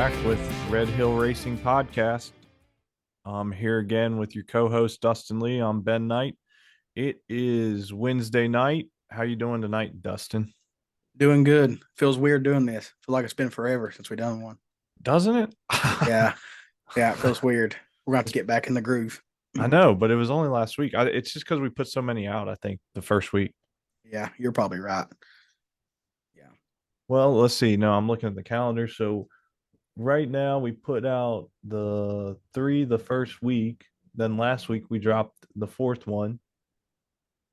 back with Red Hill Racing Podcast. I'm here again with your co-host Dustin Lee. I'm Ben Knight. It is Wednesday night. How you doing tonight, Dustin? Doing good. Feels weird doing this. Feel like it's been forever since we done one. Doesn't it? Yeah. Yeah, it feels weird. We're going to get back in the groove. I know, but it was only last week. It's just because we put so many out, I think, the first week. Yeah, you're probably right. Yeah. Well, let's see. No, I'm looking at the calendar. So right now we put out the three the first week. Then last week we dropped the fourth one.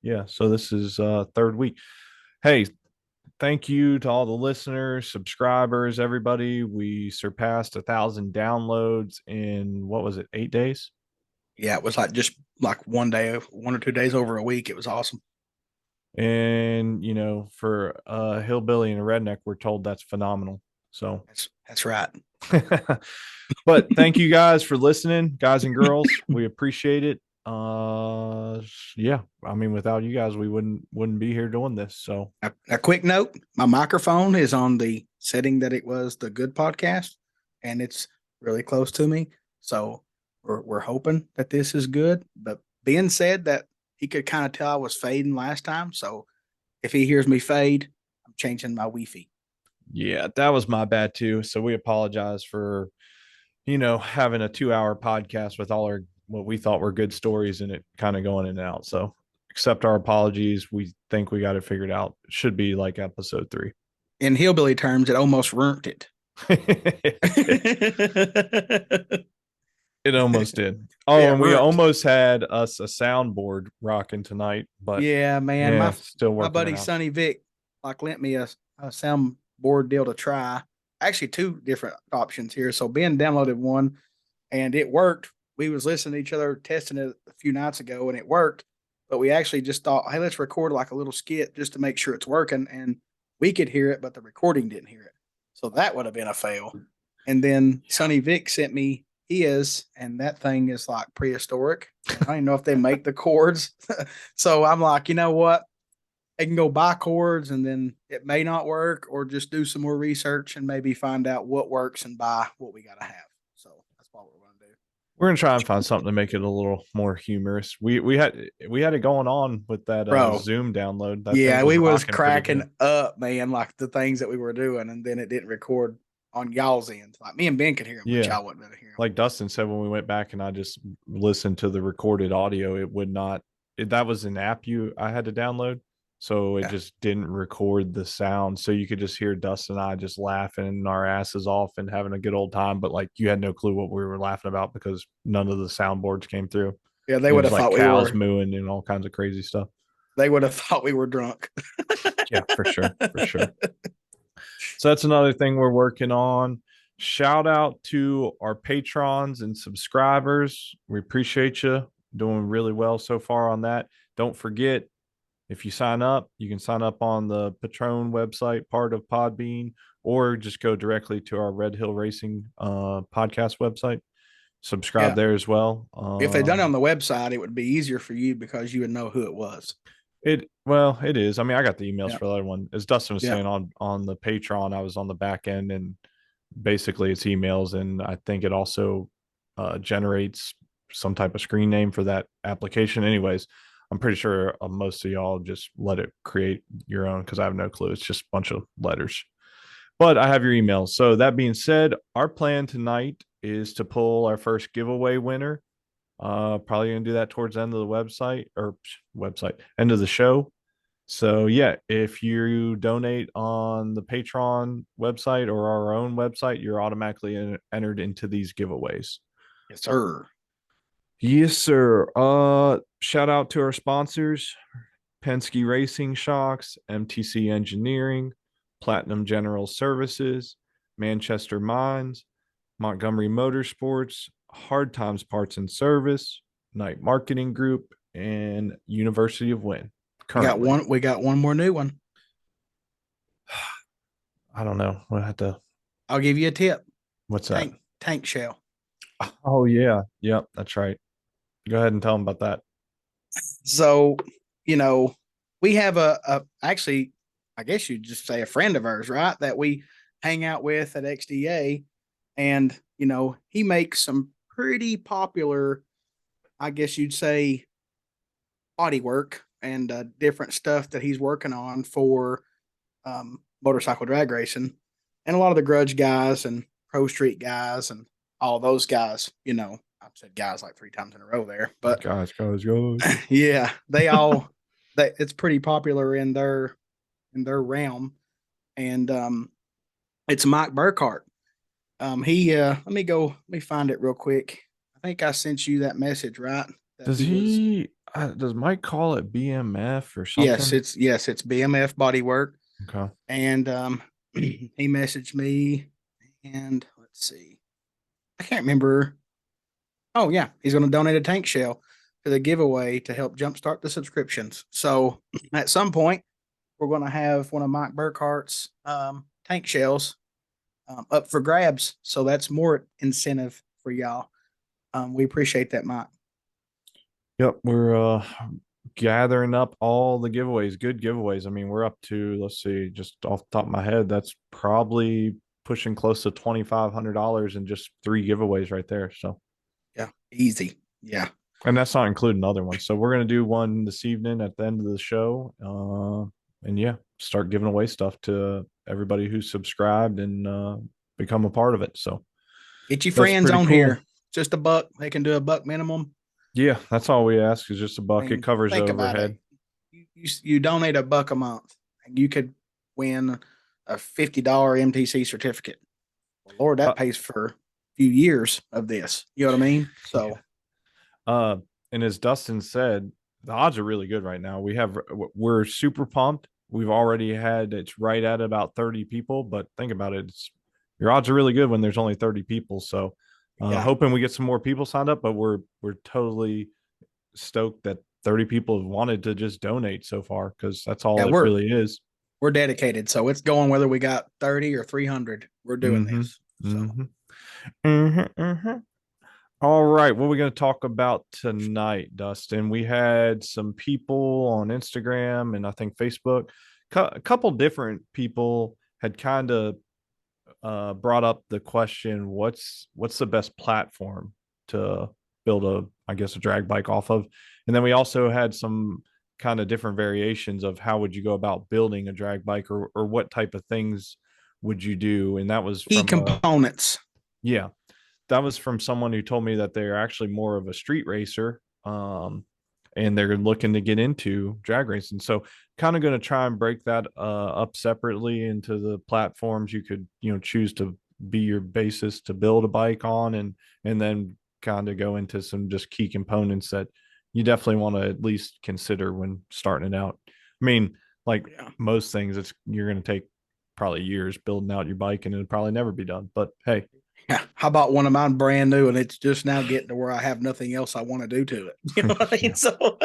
Yeah, so this is third week. Hey, thank you to all the listeners, subscribers, everybody. We surpassed 1,000 downloads in what was it, 8 days? Yeah, it was like just like one day, 1 or 2 days over a week. It was awesome. And for a hillbilly and a redneck, we're told that's phenomenal. So That's right. but thank you guys for listening, guys and girls. We appreciate it. Yeah, I mean, without you guys, we wouldn't be here doing this. So A quick note, my microphone is on the setting that it was the good podcast, and it's really close to me. So we're hoping that this is good. But Ben said that he could kind of tell I was fading last time. So if he hears me fade, I'm changing my Wi-Fi. yeah, that was my bad too. So we apologize for having a 2-hour podcast with all our what we thought were good stories and it kind of going in and out. So accept our apologies. We think we got it figured out. It should be like episode 3. In hillbilly terms, it almost ruined it. It almost did. Oh, Yeah, and we almost had us a soundboard rocking tonight, but yeah, man. yeah, My still my working it buddy out. Sonny Vic lent me a soundboard deal to try. Actually, two different options here. So Ben downloaded one, and it worked. We was listening to each other testing it a few nights ago, and it worked. But we actually just thought, hey, let's record like a little skit just to make sure it's working. And we could hear it, but the recording didn't hear it. So that would have been a fail. And then Sonny Vic sent me his, and that thing is like prehistoric. I don't even know if they make the cords. So I'm like, you know what? They can go buy cords and then it may not work, or just do some more research and maybe find out what works and buy what we got to have. So that's what we're going to do. We're gonna try and find something to make it a little more humorous. We had it going on with that Bro, Zoom download. That thing yeah, was we was rocking pretty cracking good. up, man, like the things that we were doing, and then it didn't record on y'all's end. Like me and Ben could hear them, but Yeah, y'all wouldn't be able to hear them. like Dustin said, when we went back and I just listened to the recorded audio, it would not. That was an app I had to download, so it Yeah. just didn't record the sound. So you could just hear Dustin and I just laughing our asses off and having a good old time. But like you had no clue what we were laughing about because none of the soundboards came through. Yeah, they And it would was have like thought we cows were mooing and all kinds of crazy stuff. they would have thought we were drunk. Yeah, for sure, for sure. So that's another thing we're working on. Shout out to our patrons and subscribers. We appreciate you doing really well so far on that. Don't forget, if you sign up, you can sign up on the Patron website, part of Podbean, or just go directly to our Red Hill Racing podcast website. Subscribe Yeah. there as well. If they done it on the website, it would be easier for you because you would know who it was. It is. I mean, I got the emails Yeah. for the other one. As Dustin was Yeah. saying on the Patreon, I was on the back end and basically it's emails, and I think it also generates some type of screen name for that application. Anyways, I'm pretty sure most of y'all just let it create your own because I have no clue. It's just a bunch of letters. But I have your email. So that being said, our plan tonight is to pull our first giveaway winner. Probably gonna do that towards the end of the end of the show. So yeah, if you donate on the Patreon website or our own website, you're automatically entered into these giveaways. Yes, sir. Yes, sir. Shout out to our sponsors: Penske Racing Shocks, MTC Engineering, Platinum General Services, Manchester Mines, Montgomery Motorsports, Hard Times Parts and Service, Knight Marketing Group, and University of Wynn. Currently, We got one more new one. I don't know. We'll have to. I'll give you a tip. What's that? Tank shell. Oh yeah, yep, that's right. Go ahead and tell them about that. So, we have actually, I guess you'd just say a friend of ours, right? That we hang out with at XDA. And, he makes some pretty popular, I guess you'd say, body work and different stuff that he's working on for motorcycle drag racing. And a lot of the grudge guys and pro street guys and all those guys, I've said guys like 3 times in a row there, but Guys. yeah, they all it's pretty popular in their realm. And it's Mike Burkhart. He let me find it real quick. I think I sent you that message, right? That Does he was he? Does Mike call it BMF or Yes, something? it's BMF Bodywork. Okay. And he messaged me, and let's see. I can't remember. Oh yeah, he's going to donate a tank shell to the giveaway to help jumpstart the subscriptions. So at some point, we're going to have one of Mike Burkhart's tank shells up for grabs. So that's more incentive for y'all. We appreciate that, Mike. Yep, we're gathering up all the giveaways, good giveaways. I mean, we're up to, let's see, just off the top of my head, that's probably pushing close to $2,500 in just 3 giveaways right there. So, Yeah, easy. Yeah. and that's not including other ones. So we're gonna do one this evening at the end of the show. And yeah, start giving away stuff to everybody who's subscribed and become a part of it. So Get your that's friends pretty on cool. here. Just a buck. They can do a buck minimum. Yeah, that's all we ask is just a I buck. It mean, covers the think about it. overhead. You donate a buck a month, and you could win a $50 MTC certificate. Well, Lord, Uh, that pays for a few years of this. You know what I mean? yeah. So Uh, and as Dustin said, the odds are really good right now. We're super pumped. We've already had it's right at about 30 people, but think about it. Your odds are really good when there's only 30 people. So yeah, hoping we get some more people signed up, but we're totally stoked that 30 people have wanted to just donate so far because that's all yeah, it we're really is. we're dedicated. So it's going whether we got 30 or 300. We're doing Mm-hmm. this. So Mm-hmm. Mm-hmm. Mm-hmm. All right, what are we going to talk about tonight, Dustin? We had some people on Instagram and I think Facebook. A couple different people had kind of brought up the question, what's the best platform to build I guess, a drag bike off of? And then we also had some kind of different variations of how would you go about building a drag bike or what type of things would you do? And that was key from components. yeah, that was from someone who told me that they're actually more of a street racer, and they're looking to get into drag racing. So kind of going to try and break that up separately into the platforms you could choose to be your basis to build a bike on, and then kind of go into some just key components that you definitely want to at least consider when starting it out. I mean, like Yeah. most things, it's you're going to take probably years building out your bike and it'll probably never be done, but hey. Yeah. How about one of mine brand new and it's just now getting to where I have nothing else I want to do to it? You know what I mean? Yeah, So,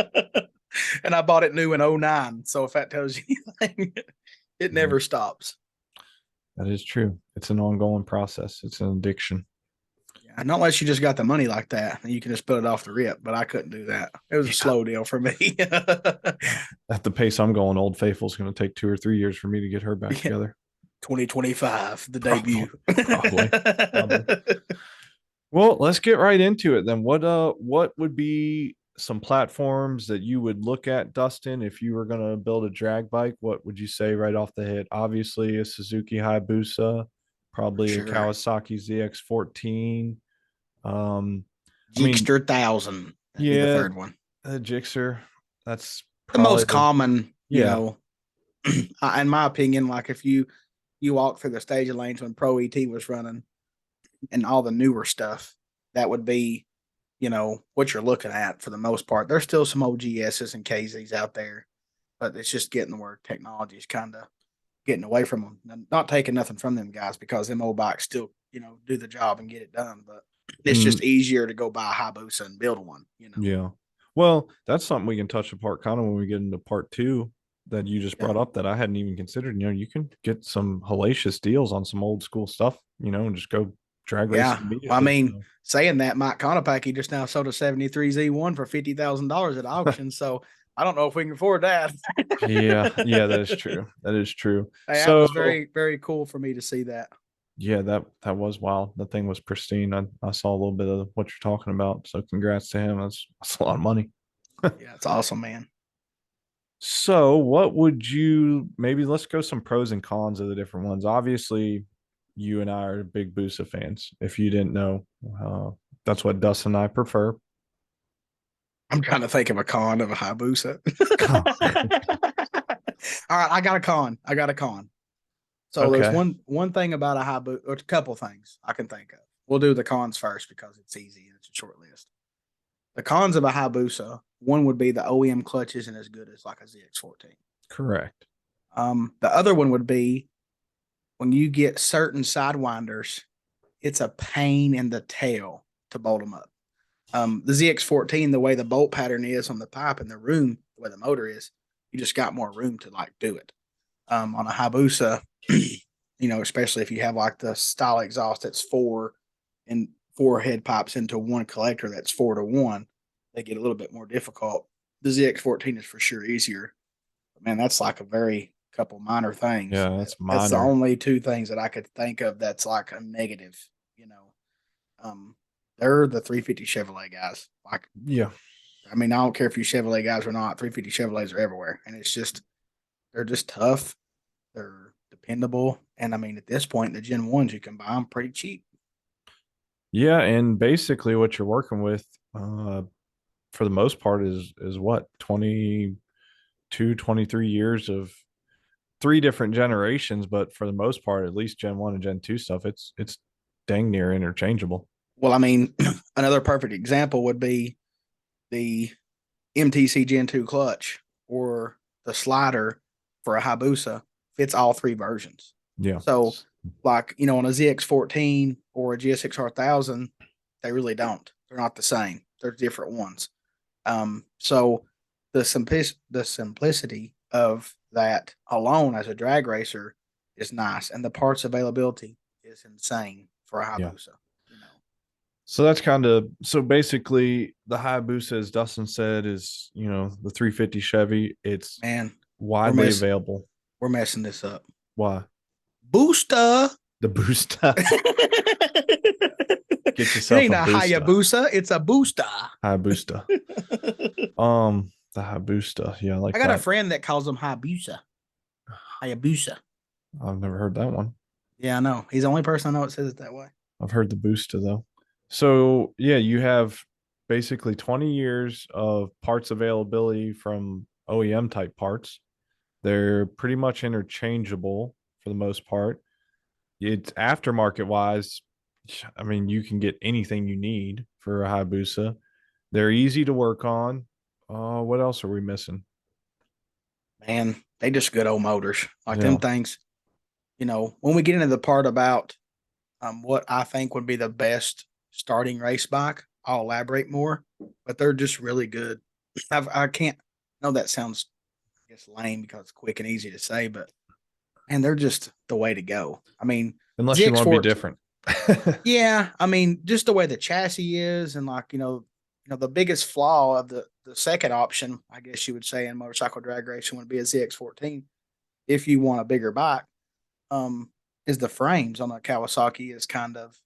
and I bought it new in '09. So if that tells you anything, it yeah, never stops. that is true. It's an ongoing process. It's an addiction. Yeah, not unless you just got the money like that, and you can just put it off the rip. But I couldn't do that. It was a Yeah, slow deal for me. yeah. At the pace I'm going, Old Faithful's going to take 2 or 3 years for me to get her back Yeah, together. 2025, the Probably, debut. probably. Well, let's get right into it then. What would be some platforms that you would look at, Dustin, if you were going to build a drag bike? What would you say right off the hit? Obviously, a Suzuki Hayabusa, For probably a sure. Kawasaki ZX14. Um, I mean, Gixter 1000. That'd be the yeah, third one. a Gixxer. That's The probably most the common, yeah. in my opinion, like if you walk through the stage lanes when Pro ET was running and all the newer stuff, that would be, what you're looking at for the most part. There's still some OGSs and KZs out there, but it's just getting where technology is kind of getting away from them. Not taking nothing from them guys because them old bikes still, do the job and get it done. But it's Mm, just easier to go buy a Hayabusa and build one. yeah. Well, that's something we can touch apart kind of when we get into part two that you just Yeah. brought up that I hadn't even considered. You can get some hellacious deals on some old school stuff, and just go drag race Yeah. it Well, I immediately. mean, So, saying that, Mike Konopacki just now sold a 73 Z1 for $50,000 at auction. So I don't know if we can afford that. yeah, yeah, that is true. That is true. That So, was very, very cool for me to see that. Yeah, that was wild. The thing was pristine. I saw a little bit of what you're talking about. So congrats to him. That's a lot of money. Yeah, it's awesome, man. So, what would you maybe let's go some pros and cons of the different ones. Obviously, you and I are big Busa fans. If you didn't know, that's what Dustin and I prefer. I'm trying to think of a con of a Hayabusa. All right, I got a con. I got a con. So there's Okay, one thing about a Hayabusa, or a couple things I can think of. We'll do the cons first because it's easy and it's a short list. The cons of a Hayabusa, one would be the OEM clutch isn't as good as like a ZX14. correct. The other one would be when you get certain sidewinders, it's a pain in the tail to bolt them up. The ZX14, the way the bolt pattern is on the pipe and the room, the way the motor is, you just got more room to like do it. On a Hayabusa, especially if you have like the style exhaust that's four head pipes into one collector that's 4-to-1, they get a little bit more difficult. The ZX14 is for sure easier. But man, that's like a very couple minor things. Yeah, that's That's the minor. only two things that I could think of that's like a negative, you know. Um, they're the 350 Chevrolet guys. Like, Yeah. I mean, I don't care if you Chevrolet guys or not, 350 Chevrolets are everywhere. And it's just, they're just tough. They're dependable. And I mean, at this point, the Gen 1s, you can buy them pretty cheap. Yeah, and basically what you're working with for the most part is what 22, 23 years of three different generations, but for the most part, at least Gen 1 and Gen 2 stuff, it's dang near interchangeable. Well, I mean, another perfect example would be the MTC Gen 2 clutch or the slider for a Hayabusa fits all three versions. Yeah. So, like, on a ZX14 or a GSXR 1000, they really don't. They're not the same. They're different ones. So the simplicity of that alone as a drag racer is nice, and the parts availability is insane for a Yeah. Hayabusa. You know, So that's so basically the Hayabusa, as Dustin said, is the 350 Chevy. It's man, we're widely mess available. we're messing this up. Why? Booster. The Boosta. Get It yourself ain't a a Boosta. Hayabusa, it's a booster. Hayabusta. The Hayabusta. Yeah, I I like got a that. friend that calls them Hayabusa. Hayabusa. I've never heard that one. Yeah, I know. He's the only person I know that says it that way. I've heard the Boosta though. So yeah, you have basically 20 years of parts availability from OEM type parts. They're pretty much interchangeable for the most part. It's aftermarket wise. I mean, you can get anything you need for a Hayabusa. They're easy to work on. What else are we missing? Man, they just good old motors. Like them Yeah, things, when we get into the part about what I think would be the best starting race bike, I'll elaborate more, but they're just really good. I can't know that sounds, I guess, lame because it's quick and easy to say, but man, they're just the way to go. I mean, unless you want to be ZX14, different. yeah, I mean, just the way the chassis is, and like the biggest flaw of the second option, I guess you would say, in motorcycle drag racing would be a ZX14. If you want a bigger bike, is the frames on a Kawasaki is kind of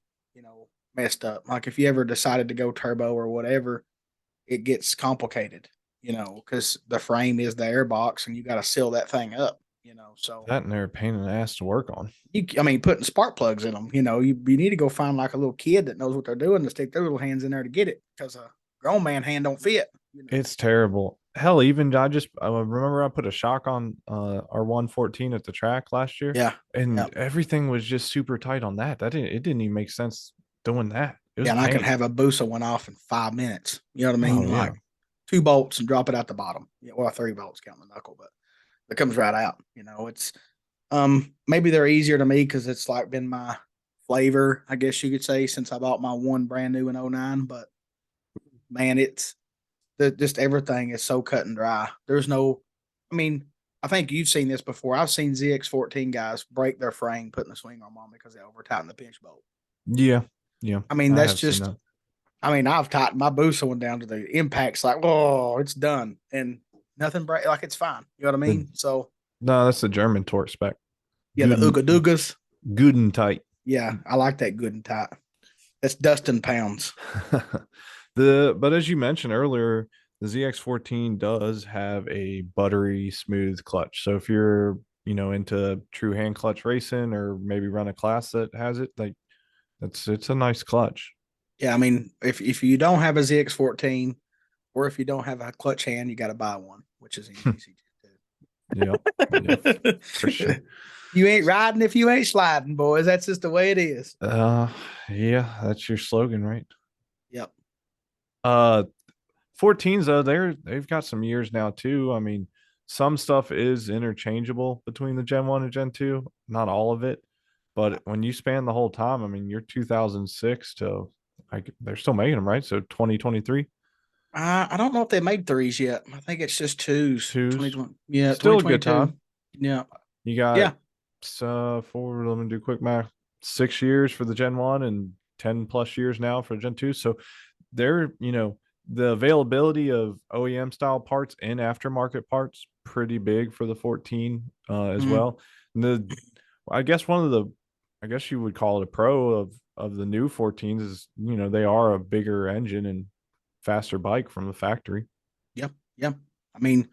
messed up. Like if you ever decided to go turbo or whatever, it gets complicated. Because the frame is the airbox, and you got to seal that thing up. So That and they're a pain in the ass to work on. I mean, putting spark plugs in them, you need to go find like a little kid that knows what they're doing to stick their little hands in there to get it because a grown man hand don't fit. It's terrible. Hell, even I remember I put a shock on our 114 at the track last year, Yeah. Yeah. and everything was just super tight on that. It didn't even make sense doing that. It was Yeah. a And I can pain. have a Busa went off in 5 minutes. You know what I Oh mean? yeah. Like 2 bolts and drop it out the bottom. Yeah. Well, 3 bolts counting the knuckle, but it comes right out. It's maybe they're easier to me because it's like been my flavor, I guess you could say, since I bought my one brand new in '09. But man, it's just everything is so cut and dry. There's no, I mean, I think you've seen this before. I've seen ZX14 guys break their frame putting the swing arm on because they over tightened the pinch bolt. Yeah. Yeah. I mean, I that's have seen just, that. I mean, I've tightened my Busa one down to the impact's like, oh, it's done. And nothing break, like it's fine. You know what I The mean? So, No, that's the German torque spec. yeah, the Good Ooga Doogas. good and tight. Yeah, I like that good and tight. That's Dustin pounds. But as you mentioned earlier, the ZX14 does have a buttery smooth clutch. So if you're, into true hand clutch racing or maybe run a class that has it, like it's a nice clutch. Yeah, I mean, if you don't have a ZX14 or if you don't have a clutch hand, you got to buy one, which is easy Yep. Yep. to For sure. do. You ain't riding if you ain't sliding, boys. That's just the way it is. Uh yeah, that's your slogan, right? Yep. Uh 14s though, they've got some years now too. I mean, some stuff is interchangeable between the Gen 1 and Gen 2, not all of it. But when you span the whole time, I mean, you're 2006 to they're still making them, right? So 2023, I don't know if they made threes yet. I think it's just twos. twos, 2020. Yeah, still a good time. 2022. Yeah. You got Yeah. four, let me do quick math, 6 years for the Gen 1 and 10 plus years now for Gen 2. So they're, the availability of OEM style parts and aftermarket parts pretty big for the 14 as Mhm. well. And I guess one of the, I guess you would call it a pro of the new 14s is, they are a bigger engine and faster bike from the factory. Yep. Yep. I mean,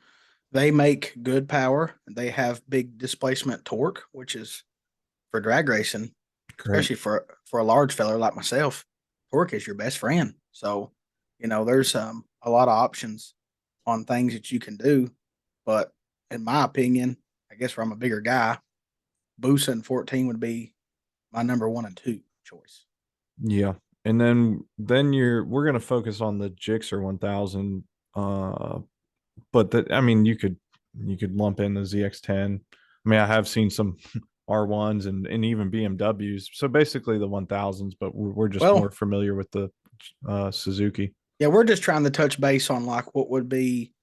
they make good power. They have big displacement torque, which is for drag racing, Great. especially for a large feller like myself. Torque is your best friend. So, there's a lot of options on things that you can do. But in my opinion, I guess where I'm a bigger guy, Busa and 14 would be my number one and two choice. Yeah. And then we're gonna focus on the Gixxer 1000. Uh but I mean you could lump in the ZX10. I mean, I have seen some R1s and even BMWs. So basically the 1000s, but we're just more Well, familiar with the Suzuki. yeah, we're just trying to touch base on like what would be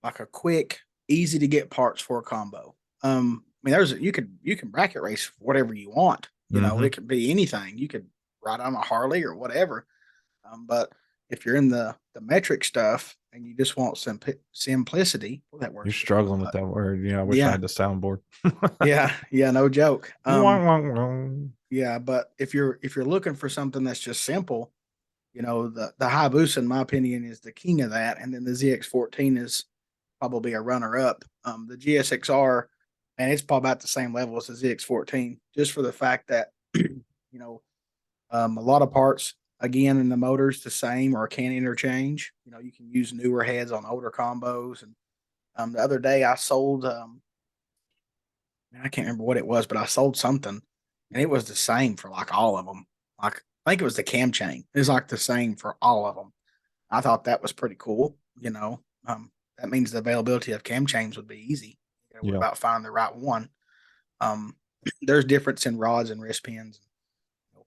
like a quick, easy to get parts for a combo. I mean, you can bracket race whatever you want. Hmm. It could be anything. You could ride on a Harley or whatever. But if you're in the metric stuff and you just want simplicity, well, that You're word's just coming struggling with up. that word. Yeah, I wish I Yeah, had the soundboard. yeah, no joke. Wah, wah, wah. Yeah, but if you're looking for something that's just simple, the Hayabusa, in my opinion, is the king of that, and then the ZX14 is probably a runner up. The GSXR, and it's probably about the same level as the ZX14, just for the fact that a lot of parts again in the motors the same or can interchange. You can use newer heads on older combos. And the other day I sold, I can't remember what it was, but I sold something, and it was the same for like all of them. Like I think it was the cam chain. It's like the same for all of them. I thought that was pretty cool. That means the availability of cam chains would be easy. You got to worry Yeah, about finding the right one. Um, there's difference in rods and wrist pins,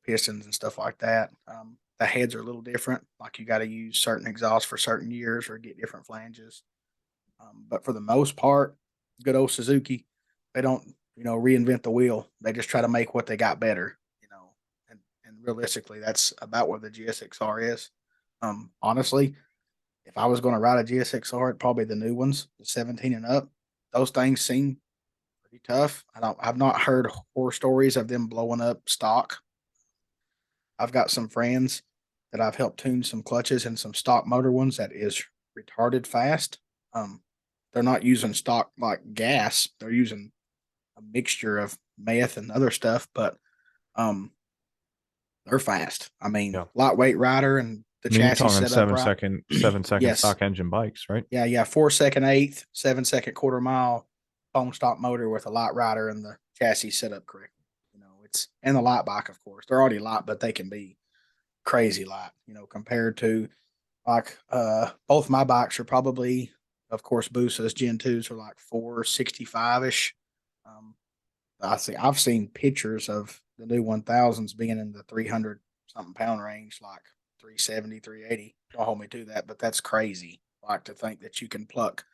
pistons and stuff like that. The heads are a little different. Like you got to use certain exhausts for certain years or get different flanges. But for the most part, good old Suzuki, they don't reinvent the wheel. They just try to make what they got better. And realistically, that's about where the GSXR is. Honestly, if I was going to ride a GSXR, it'd probably the new ones, the 17 and up. Those things seem pretty tough. I've not heard horror stories of them blowing up stock. I've got some friends that I've helped tune some clutches and some stock motor ones that is retarded fast. Um, they're not using stock like gas. They're using a mixture of meth and other stuff, but um, they're fast. I mean, yeah. lightweight rider and the I mean, you're chassis talking set up seven right. second, 7 second Yes. stock engine bikes, right? Yeah, yeah. 4 second eighth, 7 second quarter mile foam stock motor with a light rider and the chassis set up correctly. It's and the light bike, of course. They're already light, but they can be crazy light, compared to like both my bikes are probably, of course, Busa's Gen 2s are like 465-ish. Um I've seen pictures of the new 1000s being in the 300 something pound range, like 370, 380. Don't hold me to that, but that's crazy. Like to think that you can pluck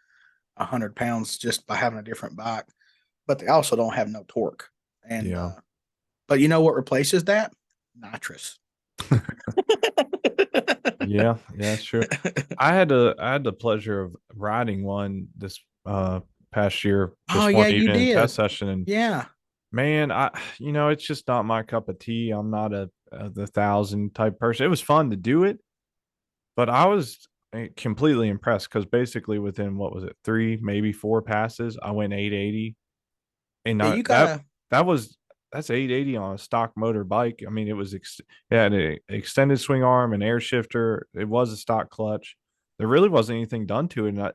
100 pounds just by having a different bike, but they also don't have no torque. And Yeah. but you know what replaces that? Nitrous. Yeah, yeah, that's true. I had the pleasure of riding one this past year, Oh just one yeah, you evening test did. session, and Yeah. Man, it's just not my cup of tea. I'm not a the thousand type person. It was fun to do it, but I was completely impressed because basically within what was it, three, maybe four passes, I went 880, and Yeah, I, you that gotta. that was that's 880 on a stock motor bike. I mean, it had an extended swing arm, an air shifter. It was a stock clutch. There really wasn't anything done to it. And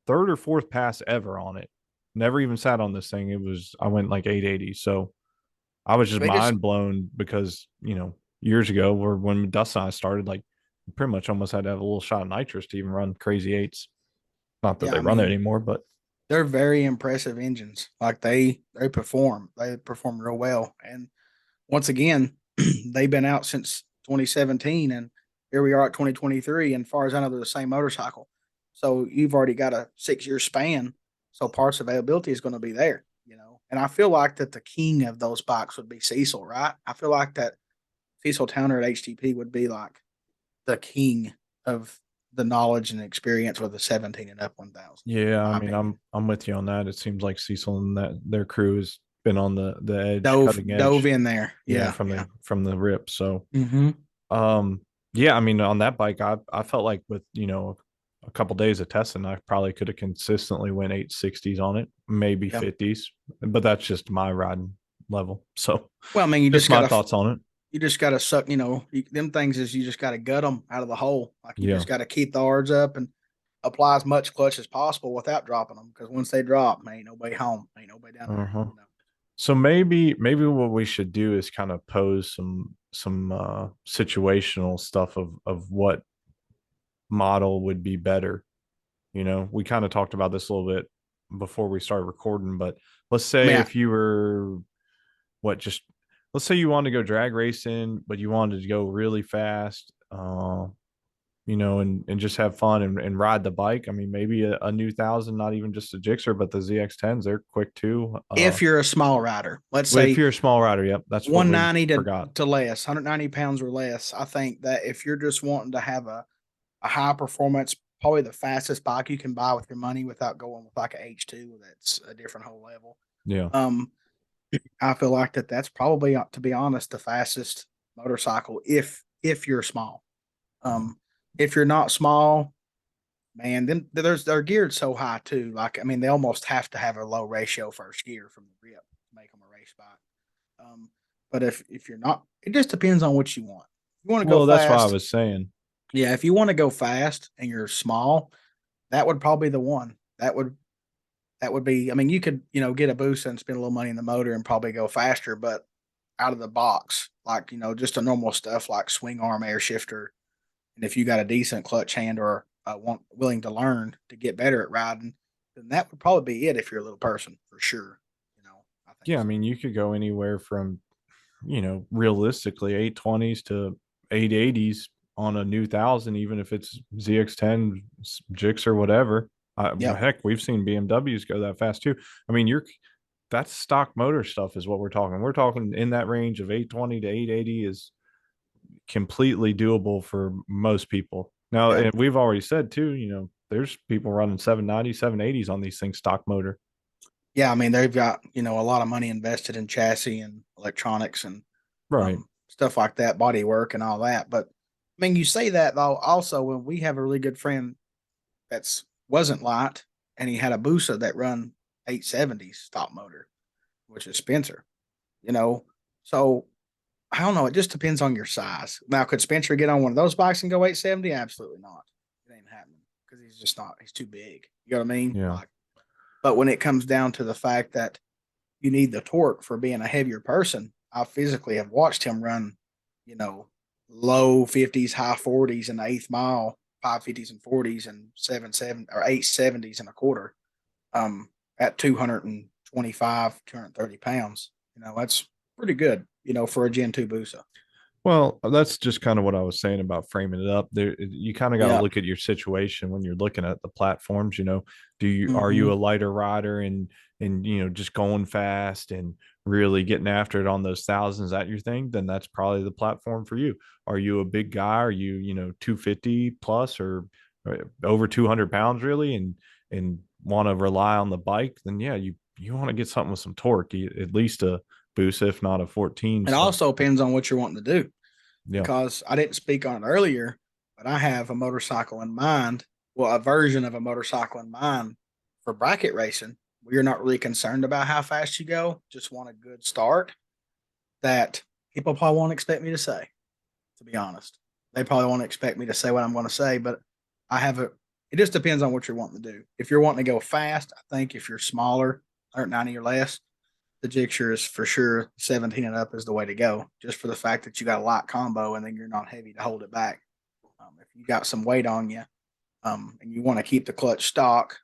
third or fourth pass ever on it. Never even sat on this thing. I went like 880. So I was just They just. mind blown because, years ago, or when Dustin and I started, like pretty much almost had to have a little shot of nitrous to even run crazy eights. Not that Yeah, they I run it mean, anymore, but they're very impressive engines. Like they perform. They perform real well. And once again, they've been out since 2017, and here we are at 2023. And as far as I know, they're the same motorcycle. So you've already got a 6 year span. So parts availability is going to be there, you know. And I feel like that the king of those bikes would be Cecil, right? I feel like that Cecil Towner at HTP would be like the king of the knowledge and experience with the 17 and up 1000, in yeah, I my mean, opinion. I'm with you on that. It seems like Cecil and that their crew has been on the edge, Dove cutting dove edge, in there. yeah, Yeah, yeah. from the rip. So Mm-hmm. Um, yeah, I mean, on that bike, I felt like with a couple days of testing, I probably could have consistently went 860s on it, maybe Yeah. 50s, but that's just my riding level. So, Well, I mean, just my thoughts on it. you just gotta suck. You know, them things is you just gotta gut them out of the hole. Like you Yeah. just gotta keep the ards up and apply as much clutch as possible without dropping them. Because once they drop, ain't nobody home, ain't nobody down there. Uh-huh. You know. So maybe what we should do is kind of pose some situational stuff of what model would be better. We kind of talked about this a little bit before we started recording, but let's I say mean, if you were what just let's say you wanted to go drag racing, but you wanted to go really fast, and just have fun and ride the bike. I mean, maybe a new thousand, not even just a Gixxer, but the ZX10s, they're quick too. if you're a small rider, let's If say you're a small rider, yep, that's what we 190 forgot. to less, 190 pounds or less, I think that if you're just wanting to have a high performance, probably the fastest bike you can buy with your money without going with like a H2, that's a different whole level. Yeah. Um, I feel like that's probably, to be honest, the fastest motorcycle if you're small. Um, if you're not small, man, then they're geared so high too. Like I mean, they almost have to have a low ratio first gear from the rip to make them a race bike. But if you're not, it just depends on what you want. If you want to go Well, that's why I fast, was saying. yeah. If you want to go fast and you're small, that would probably be the one. That would be. I mean, you could get a Busa and spend a little money in the motor and probably go faster, but out of the box, like just a normal stuff like swing arm air shifter, and if you got a decent clutch hand or willing to learn to get better at riding, then that would probably be it if you're a little person for sure. I think Yeah, I so. mean, you could go anywhere from, realistically 820s to 880s on a new thousand, even if it's ZX10, Jix or whatever. Yep. Heck, we've seen BMWs go that fast too. I mean, that's stock motor stuff is what we're talking. We're talking in that range of 820 to 880 is completely doable for most people. Now, Yep. and we've already said too, there's people running 790, 780s on these things stock motor. Yeah, I mean they've got a lot of money invested in chassis and electronics and Right. stuff like that, body work and all that. But I mean, you say that though. Also, when we have a really good friend that's wasn't light, and he had a Busa that run 870s stock motor, which is Spencer. You know, so I don't know. It just depends on your size. Now, could Spencer get on one of those bikes and go 870? Absolutely not. It ain't happening because he's just not. He's too big. You know what I mean? Yeah. Like, but when it comes down to the fact that you need the torque for being a heavier person, I physically have watched him run, you know, low 50s, high 40s in the eighth mile, 550s and 40s, and 7 or 870s and a quarter, at 225, 230 pounds. That's pretty good, for a Gen 2 Busa. Well, that's just kind of what I was saying about framing it up. There, you kind of got to Yeah. look at your situation when you're looking at the platforms. Are you a Hmm. lighter rider and just going fast and really getting after it on those thousands? Is that your thing? Then that's probably the platform for you. Are you a big guy? Are you 250 plus or over 200 pounds really and want to rely on the bike? Then yeah, you want to get something with some torque, at least a Busa, if not a 14. It So also depends on what you're wanting to do, yeah, because I didn't speak on it earlier, but I have a motorcycle in mind. Well, a version of a motorcycle in mind for bracket racing. Where you're not really concerned about how fast you go, just want a good start. That people probably won't expect me to say, to be honest. They probably won't expect me to say what I'm going to say, but I have a, it just depends on what you're wanting to do. If you're wanting to go fast, I think if you're smaller, 190 or less, the Gixxer is for sure 17 and up is the way to go, just for the fact that you got a light combo and then you're not heavy to hold it back. If you got some weight on you, and you want to keep the clutch stock,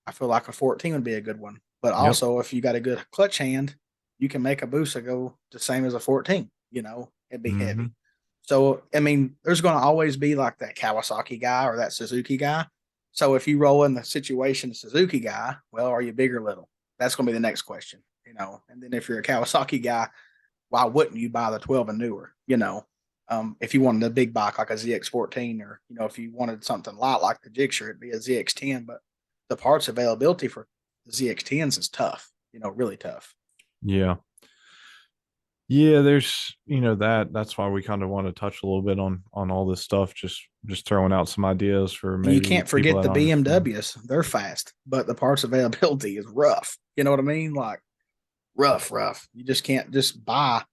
I feel like a 14 would be a good one. But yep, also, if you got a good clutch hand, you can make a Busa go the same as a 14. It'd be hmm heavy. So, I mean, there's going to always be like that Kawasaki guy or that Suzuki guy. So, if you roll in the situation Suzuki guy, well, are you big or little? That's going to be the next question. And then if you're a Kawasaki guy, why wouldn't you buy the 12 and newer? If you wanted a big bike like a ZX14, or if you wanted something light like the Gixxer, it'd be a ZX10. But the parts availability for the ZX10s is tough. Really tough. yeah. Yeah, there's that's why we kind of want to touch a little bit on all this stuff, just throwing out some ideas for And you maybe can't people forget that the don't understand. BMWs. They're fast, but the parts availability is rough. You know what I mean? Like rough, rough. You just can't just buy.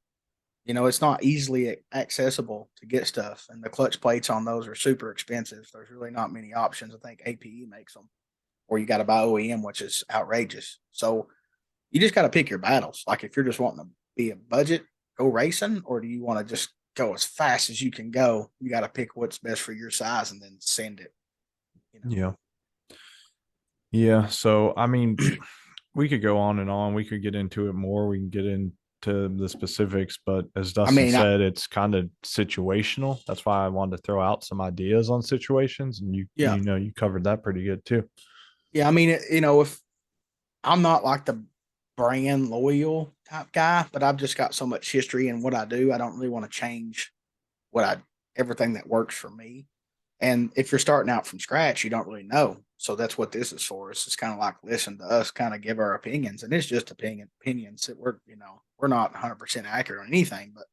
It's not easily accessible to get stuff, and the clutch plates on those are super expensive. There's really not many options. I think APE makes them, or you got to buy OEM, which is outrageous. So you just got to pick your battles. Like if you're just wanting to be a budget, go racing, or do you want to just go as fast as you can go? You got to pick what's best for your size and then send it. You know. Yeah. Yeah, so I mean, we could go on and on. We could get into it more. We can get into the specifics, but as I Dustin mean, said, it's kind of situational. That's why I wanted to throw out some ideas on situations, and yeah, you covered that pretty good too. yeah. I mean, if I'm not like the brand loyal type guy, but I've just got so much history in what I do. I don't really want to change what I everything that works for me. And if you're starting out from scratch, you don't really know. So that's what this is for. It's just kind of like listen to us kind of give our opinions. And it's just opinions that we're not 100% accurate on anything, but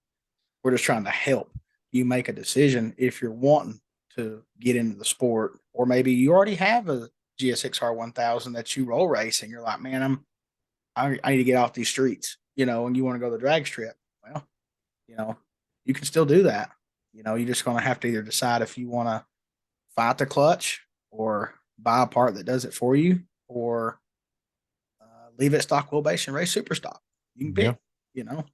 we're just trying to help you make a decision if you're wanting to get into the sport, or maybe you already have a GSXR 1000 that you roll race and you're like, man, I need to get off these streets, and you want to go the drag strip. Well, you know, you can still do that. You're just going to have to either decide if you want to fight the clutch or buy a part that does it for you, or leave it stock wheelbase and race super stock. You can Yeah, pick, you know.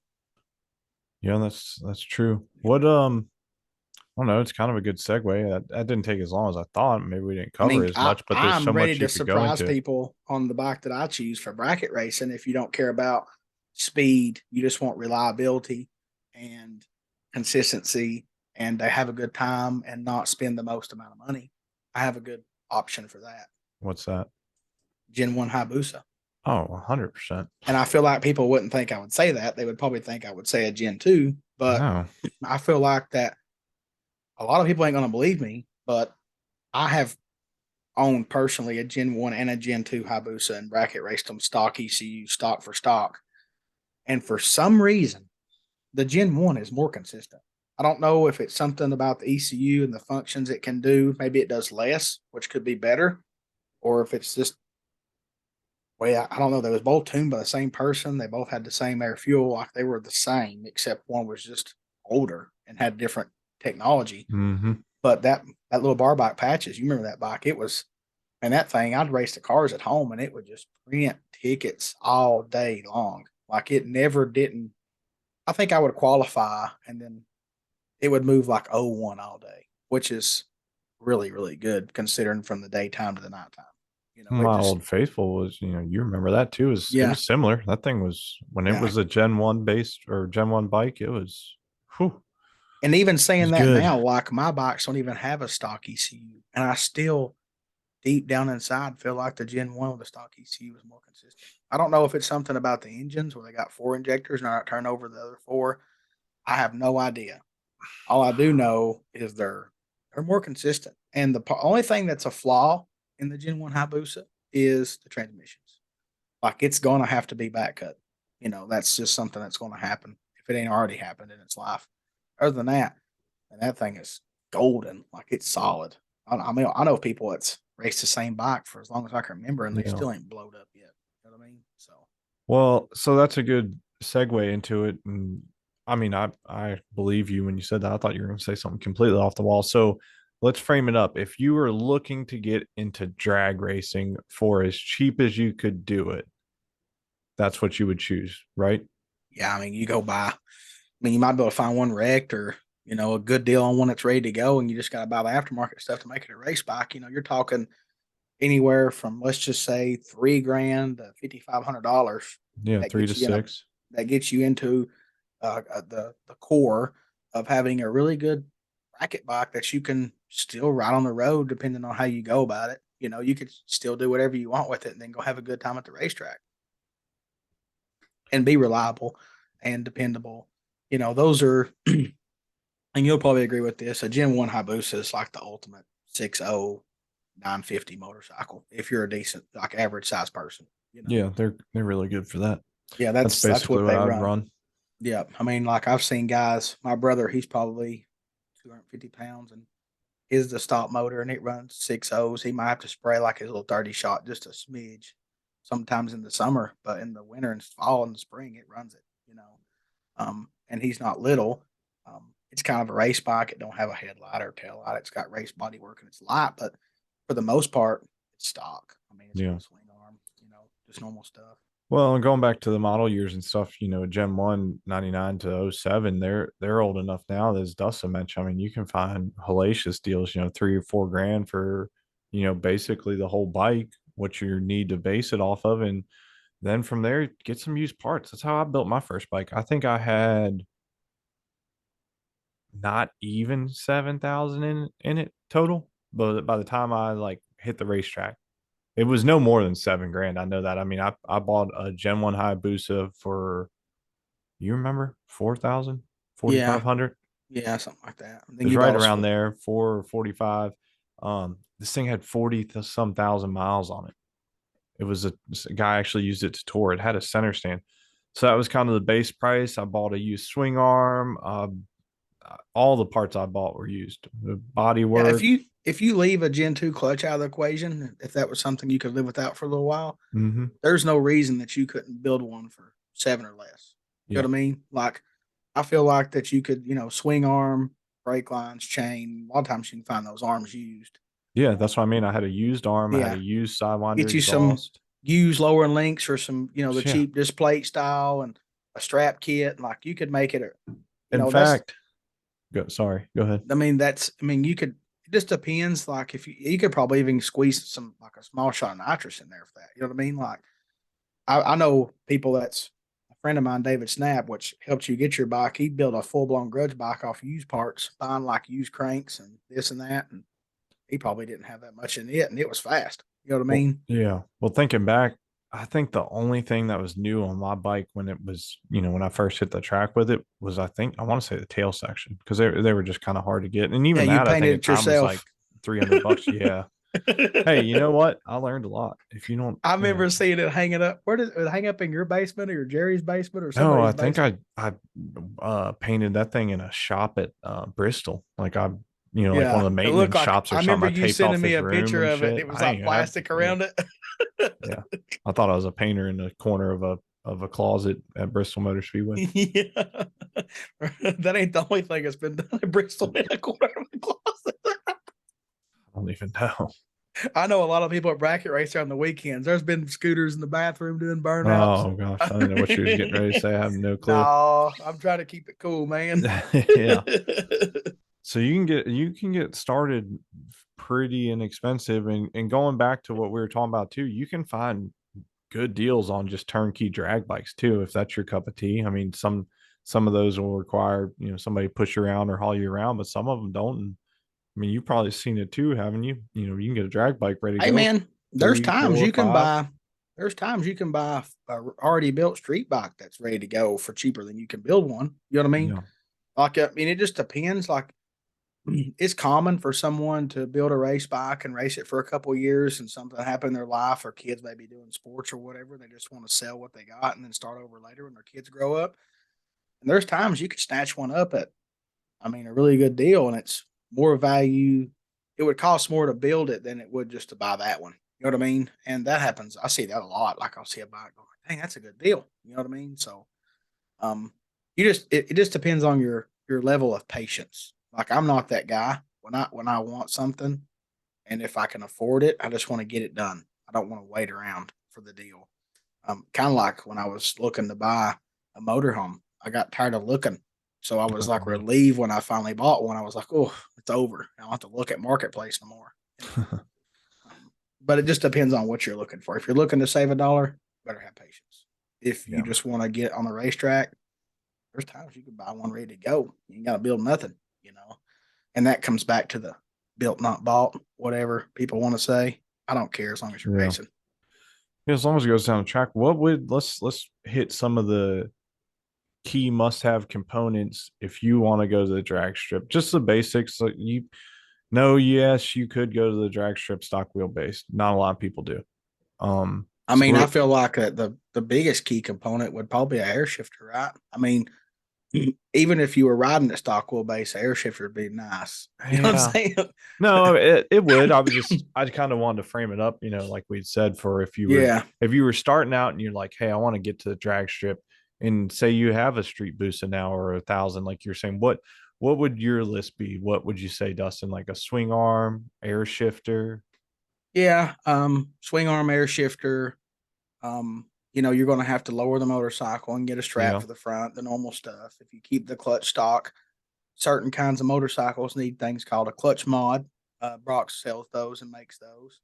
yeah, that's true. What I don't know. It's kind of a good segue. That didn't take as long as I thought. Maybe we didn't I cover mean, as much, but there's I'm so ready much to you could go surprise into. people on the bike that I choose for bracket racing. If you don't care about speed, you just want reliability and consistency, and they have a good time and not spend the most amount of money. I have a good option for that. What's that? Gen 1 Hayabusa. Oh, 100%. And I feel like people wouldn't think I would say that. They would probably think I would say a Gen 2, but No. I feel like that a lot of people ain't going to believe me, but I have owned personally a Gen 1 and a Gen 2 Hayabusa and bracket raced them stock ECU, stock for stock. And for some reason, the Gen 1 is more consistent. I don't know if it's something about the ECU and the functions it can do. Maybe it does less, which could be better, or if it's just, well, I don't know. They was both tuned by the same person. They both had the same air fuel, like they were the same, except one was just older and had different technology. Hmm. But that little bar bike patches, you remember that bike? It was, and that thing, I'd race the cars at home and it would just print tickets all day long. Like it never didn't. I think I would qualify and then it would move like 01 all day, which is really, really good considering from the daytime to the nighttime. It My just, old faithful was, you remember that too. It yeah, was similar. That thing was when it yeah. was a Gen 1 based or Gen 1 bike, it was whew, And even it saying was that good. now, like my bikes don't even have a stock ECU. And I still deep down inside feel like the Gen 1 with the stock ECU was more consistent. I don't know if it's something about the engines where they got four injectors and I turn over the other four. I have no idea. All I do know is they're more consistent. And the only thing that's a flaw in the Gen 1 Hayabusa is the transmissions. like it's going to have to be back cut. That's just something that's going to happen if it ain't already happened in its life. Other than that, and that thing is golden, like it's solid. I mean, I know people that's raced the same bike for as long as I can remember, and they Yeah. still ain't blowed up yet. You know what I mean? So Well, so that's a good segue into it. And I mean, I believe you when you said that. I thought you were going to say something completely off the wall. So let's frame it up. If you were looking to get into drag racing for as cheap as you could do it, that's what you would choose, right? yeah, I mean, you go buy. I mean, you might be able to find one wrecked or a good deal on one that's ready to go, and you just got to buy the aftermarket stuff to make it a race bike. You're talking anywhere from, let's just say, 3 grand to $5,500. Yeah, That three gets to you in a six. that gets you into the core of having a really good bracket bike that you can still ride on the road, depending on how you go about it. You could still do whatever you want with it, and then go have a good time at the racetrack and be reliable and dependable. Those are, and you'll probably agree with this. A Gen 1 Hayabusa is like the ultimate 6.0 950 motorcycle if you're a decent, like, average size person. Yeah, they're really good for that. Yeah, That's that's basically what what they I'd run. run. Yeah, I mean, like, I've seen guys. My brother, he's probably 250 pounds, and is the stock motor, and it runs 6.0s. He might have to spray like his little 30 shot just a smidge sometimes in the summer, but in the winter and fall and the spring, it runs it. And he's not little. It's kind of a race bike. It don't have a headlight or tail light. It's got race body work and it's light, but for the most part, it's stock. I mean, it's got Yeah. a swing arm, just normal stuff. Well, and going back to the model years and stuff, Gen 1 99 to '07, they're old enough now, as Dustin mentioned. I mean, you can find hellacious deals, 3 or 4 grand for, basically the whole bike, what you need to base it off of. And then from there, get some used parts. That's how I built my first bike. I think I had not even 7,000 in it total. But by the time I like hit the racetrack, it was no more than 7 grand. I know that. I mean, I bought a Gen 1 Hayabusa for, you remember, 4,000, forty Yeah, five hundred. yeah, something like that. I It think was you right bought a around swing. there, 445. This thing had 40 some thousand miles on it. It was a guy actually used it to tour. It had a center stand. So that was kind of the base price. I bought a used swing arm. All the parts I bought were used. The body Yeah, if work. you leave a Gen 2 clutch out of the equation, if that was something you could live without for a little while, Hmm. there's no reason that you couldn't build one for seven or less. You Yeah. know what I mean? Like, I feel like that you could, swing arm, brake lines, chain. A lot of times you can find those arms used. Yeah, that's what I mean. I had a used arm. I had a Yeah, used Sidewinder get you some exhaust. used lowering links or some, the Yeah. cheap disc plate style and a strap kit. Like, you could make it. In That's. fact, sorry, go ahead. I mean, you could. It just depends. Like, if you could probably even squeeze some, like, a small shot of nitrous in there for that. You know what I mean? Like, I know people that's a friend of mine, David Snap, which helped you get your bike. He built a full blown grudge bike off used parts, buying like used cranks and this and that. And he probably didn't have that much in it, and it was fast. You know what I Well, mean? yeah. Well, thinking back, I think the only thing that was new on my bike when it was, when I first hit the track with it was, I want to say the tail section, because they were just kind of hard to get. And Yeah, even you that, I think painted at it time was like yourself. $300. Yeah. Hey, you know what? I learned a lot. If you don't, I remember seeing it hanging up. Where did it hang up, in your basement or your Jerry's basement or no, somebody's I think basement? I painted that thing in a shop at Bristol. Like like one Yeah, of the it looked maintenance like. shops I or something. remember I you taped off sending me his a room picture and of it. shit. It was I like ain't have, plastic yeah. around it. Yeah. I thought I was a painter in the corner of a closet at Bristol Motor Speedway. Yeah, that ain't the only thing that's been done in Bristol in a corner of a closet. I don't even know. I know a lot of people at bracket race on the weekends. There's been scooters in the bathroom doing burnouts. Oh gosh, I didn't know what she was getting ready to say. I have no clue. No, I'm trying to keep it cool, man. Yeah. So you can get started pretty inexpensive, and going back to what we were talking about too, you can find good deals on just turnkey drag bikes too, if that's your cup of tea. I mean, some of those will require, somebody to push you around or haul you around, but some of them don't. And I mean, you've probably seen it too, haven't you? You can get a drag bike ready to Hey, go, man, there's three, times four, you can five. buy. There's times you can buy a already built street bike that's ready to go for cheaper than you can build one. You know what I mean? Yeah. Like, I mean, it just depends. Like, it's common for someone to build a race bike and race it for a couple of years and something happened in their life or kids may be doing sports or whatever. They just want to sell what they got and then start over later when their kids grow up. And there's times you could snatch one up at, I mean, a really good deal and it's more value. It would cost more to build it than it would just to buy that one. You know what I mean? And that happens. I see that a lot. Like I'll see a bike going, dang, that's a good deal. You know what I mean? So um, it just depends on your level of patience. Like I'm not that guy. When I want something and if I can afford it, I just want to get it done. I don't want to wait around for the deal. Kind of like when I was looking to buy a motorhome, I got tired of looking. So I was like relieved when I finally bought one. I was like, oh, it's over. I don't have to look at marketplace no more. You know? But it just depends on what you're looking for. If you're looking to save $1, better have patience. If you Yeah. just want to get on the racetrack, there's times you can buy one ready to go. You ain't got to build nothing, you know. And that comes back to the built not bought, whatever people want to say. I don't care as long as you're Yeah. racing. Yeah, as long as it goes down the track, what would let's hit some of the key must-have components if you want to go to the drag strip. Just the basics. Like you know, yes, you could go to the drag strip stock wheelbase. Not a lot of people do. I So mean, I feel like the biggest key component would probably be an air shifter, right? I mean, even if you were riding a stock wheelbase, air shifter would be nice. You know what I'm yeah. saying? No, it would. I kind of wanted to frame it up, like we'd said, for Yeah. if you were starting out and you're like, hey, I want to get to the drag strip, and say you have a street Busa now or 1,000, like you're saying, what would your list be? What would you say, Dustin? Like a swing arm, air shifter? Yeah. Swing arm air shifter. You're going to have to lower the motorcycle and get a strap Yeah, for the front, the normal stuff. If you keep the clutch stock, certain kinds of motorcycles need things called a clutch mod. Brock sells those and makes those.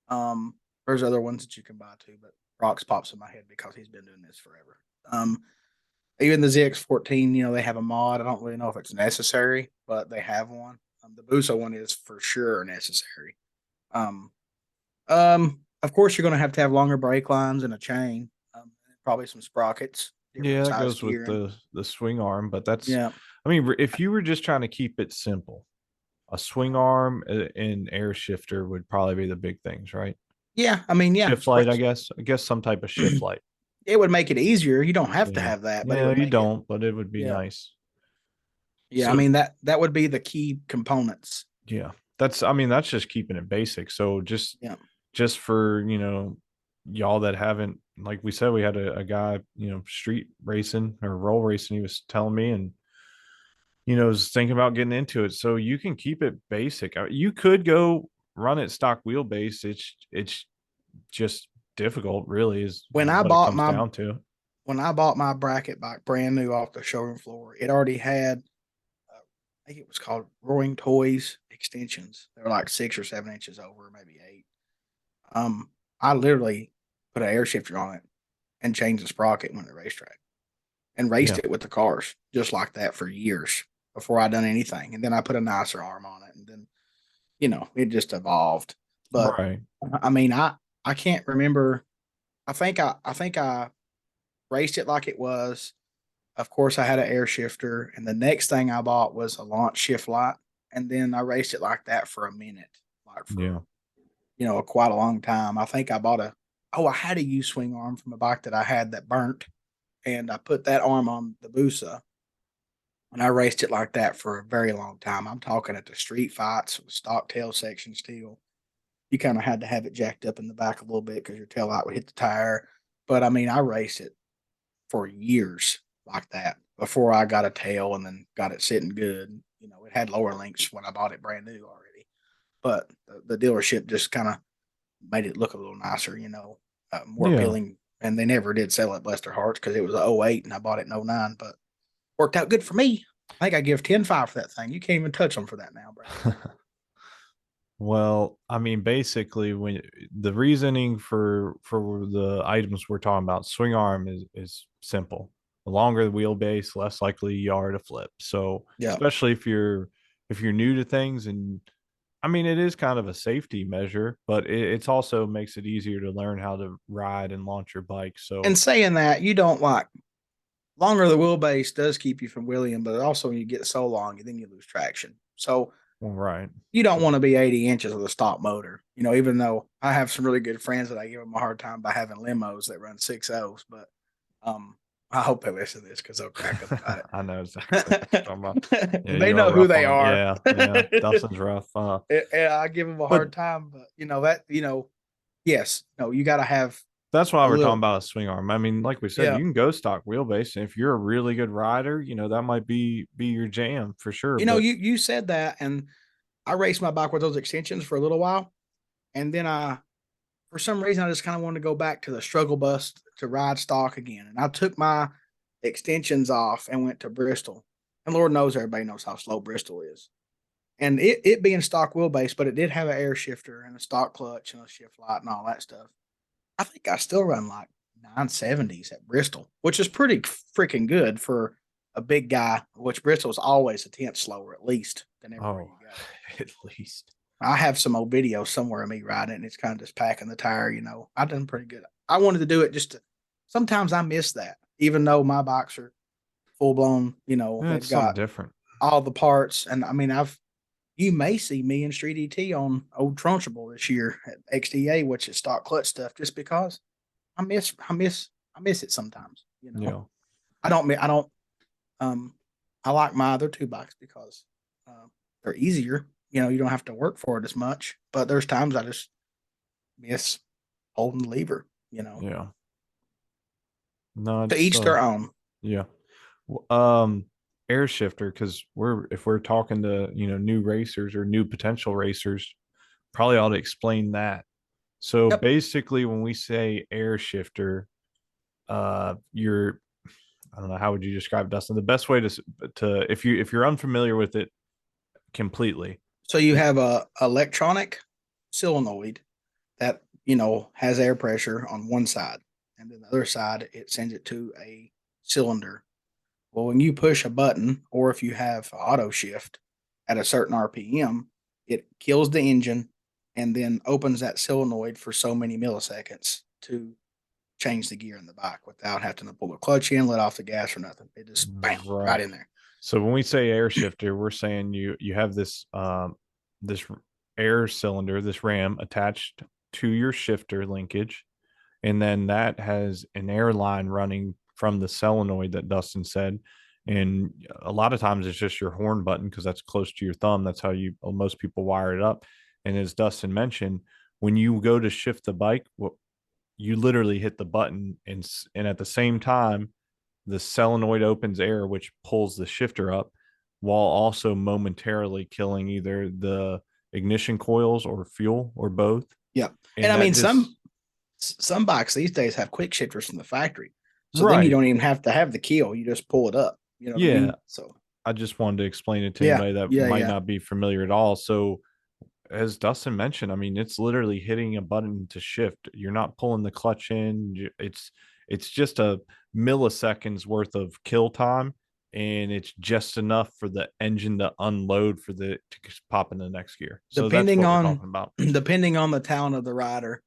Um, there's other ones that you can buy too, but Brock's pops in my head because he's been doing this forever. Even the ZX14, they have a mod. I don't really know if it's necessary, but they have one. The Busa one is for sure necessary. Um, of course, you're going to have longer brake lines and a chain, probably some sprockets, different yeah, that size goes with gearing. the swing arm, but that's, Yeah. I mean, if you were just trying to keep it simple, a swing arm and air shifter would probably be the big things, right? Yeah. I mean, yeah. Shift light, I guess. I guess some type of shift light. It would make it easier. You don't have to Yeah. have that, but it Yeah, would you make it. don't, but it would be Yeah. nice. Yeah. I So mean, that would be the key components. yeah, I mean, that's just keeping it basic. So Yeah. just for, y'all that haven't, like we said, we had a guy, street racing or roll racing, he was telling me, and, was thinking about getting into it. So you can keep it basic. You could go run it stock wheelbase. It's just difficult, really, is When I what it bought comes my down to. when I bought my bracket bike brand new off the showroom floor, it already had I think it was called Roaring Toys extensions. They were like 6 or 7 inches over, maybe 8. I literally put an air shifter on it and changed the sprocket when the racetrack and raced Yeah. it with the cars just like that for years before I done anything. And then I put a nicer arm on it, and then it just evolved. But Right. I mean, I can't remember. I think I raced it like it was. Of course, I had an air shifter, and the next thing I bought was a launch shift light, and then I raced it like that for a minute, like Yeah. for quite a long time. I think I bought I had a U swing arm from a bike that I had that burnt, and I put that arm on the Busa, and I raced it like that for a very long time. I'm talking at the street fights with stock tail section steel. You kind of had to have it jacked up in the back a little bit because your tail light would hit the tire. But I mean, I raced it for years like that before I got a tail and then got it sitting good. It had lower links when I bought it brand new already, but the dealership just kind of made it look a little nicer, more Yeah. appealing. And they never did sell it, bless their hearts, because it was a '08 and I bought it in '09, but worked out good for me. I think I give 10.5 for that thing. You can't even touch them for that now, bro. Well, I mean, basically, when the reasoning for the items we're talking about, swing arm is simple. The longer the wheelbase, less likely you are to flip. So, Yeah. especially if you're new to things, and I mean, it is kind of a safety measure, but it's also makes it easier to learn how to ride and launch your bike. And So, saying that, you don't like longer the wheelbase does keep you from wheeling, but also when you get so long, then you lose traction. So Well, right. You don't want to be 80 inches with a stock motor, even though I have some really good friends that I give them a hard time by having limos that run 6.0s, but I hope they listen to this because they'll crack up about I know exactly what you're talking about. Yeah, they you are know who rough they on them. are. Yeah, yeah. Dustin's rough. And I give them a But hard time, but yes, no, you got to have that's why a we're talking little, about a swing arm. I mean, like we said, yeah. you can go stock wheelbase, and if you're a really good rider, that might be your jam for sure. But You said that, and I raced my bike with those extensions for a little while, and then for some reason, I just kind of wanted to go back to the struggle bus to ride stock again. And I took my extensions off and went to Bristol. And Lord knows everybody knows how slow Bristol is. And it being stock wheelbase, but it did have an air shifter and a stock clutch and a shift light and all that stuff. I think I still run like 970s at Bristol, which is pretty freaking good for a big guy, which Bristol's always a tenth slower at least than everywhere oh, you go. at least. I have some old videos somewhere of me riding it, and it's kind of just packing the tire. I've done pretty good. I wanted to do it just to, sometimes I miss that, even though my bikes are full blown, Yeah, they've it's something got different. all the parts. And I mean, you may see me in Street ET on old Trunchable this year at XDA, which is stock clutch stuff, just because I miss it sometimes. Yeah. I don't, um, I like my other two bikes because, they're easier. You don't have to work for it as much, but there's times I just miss holding the lever. Yeah. No, To it's each their own. yeah. Um, Air shifter, because if we're talking to new racers or new potential racers, probably ought to explain that. So Yep. basically, when we say air shifter, you're I don't know, how would you describe, Dustin? The best way to if you're unfamiliar with it completely. So you have a electronic solenoid that, has air pressure on one side, and then the other side, it sends it to a cylinder. Well, when you push a button, or if you have auto shift at a certain RPM, it kills the engine and then opens that solenoid for so many milliseconds to change the gear in the bike without having to pull the clutch in, let off the gas or nothing. It just bam right Right. in there. So when we say air shifter, we're saying you have this air cylinder, this ram attached to your shifter linkage, and then that has an air line running from the solenoid that Dustin said. And a lot of times it's just your horn button because that's close to your thumb. That's how most people wire it up. And as Dustin mentioned, when you go to shift the bike, you literally hit the button, and at the same time the solenoid opens air, which pulls the shifter up while also momentarily killing either the ignition coils or fuel or both. Yeah. And And I that mean, just some bikes these days have quick shifters from the factory. So then you right. don't even have to have the keel. You just pull it up. You know what I Yeah. mean? So I just wanted to explain it to yeah, anybody that yeah, might yeah. not be familiar at all. So as Dustin mentioned, I mean, it's literally hitting a button to shift. You're not pulling the clutch in. It's just a milliseconds worth of kill time, and it's just enough for the engine to unload for the to pop in the next gear. So that's Depending what we're on talking about. depending on the talent of the rider,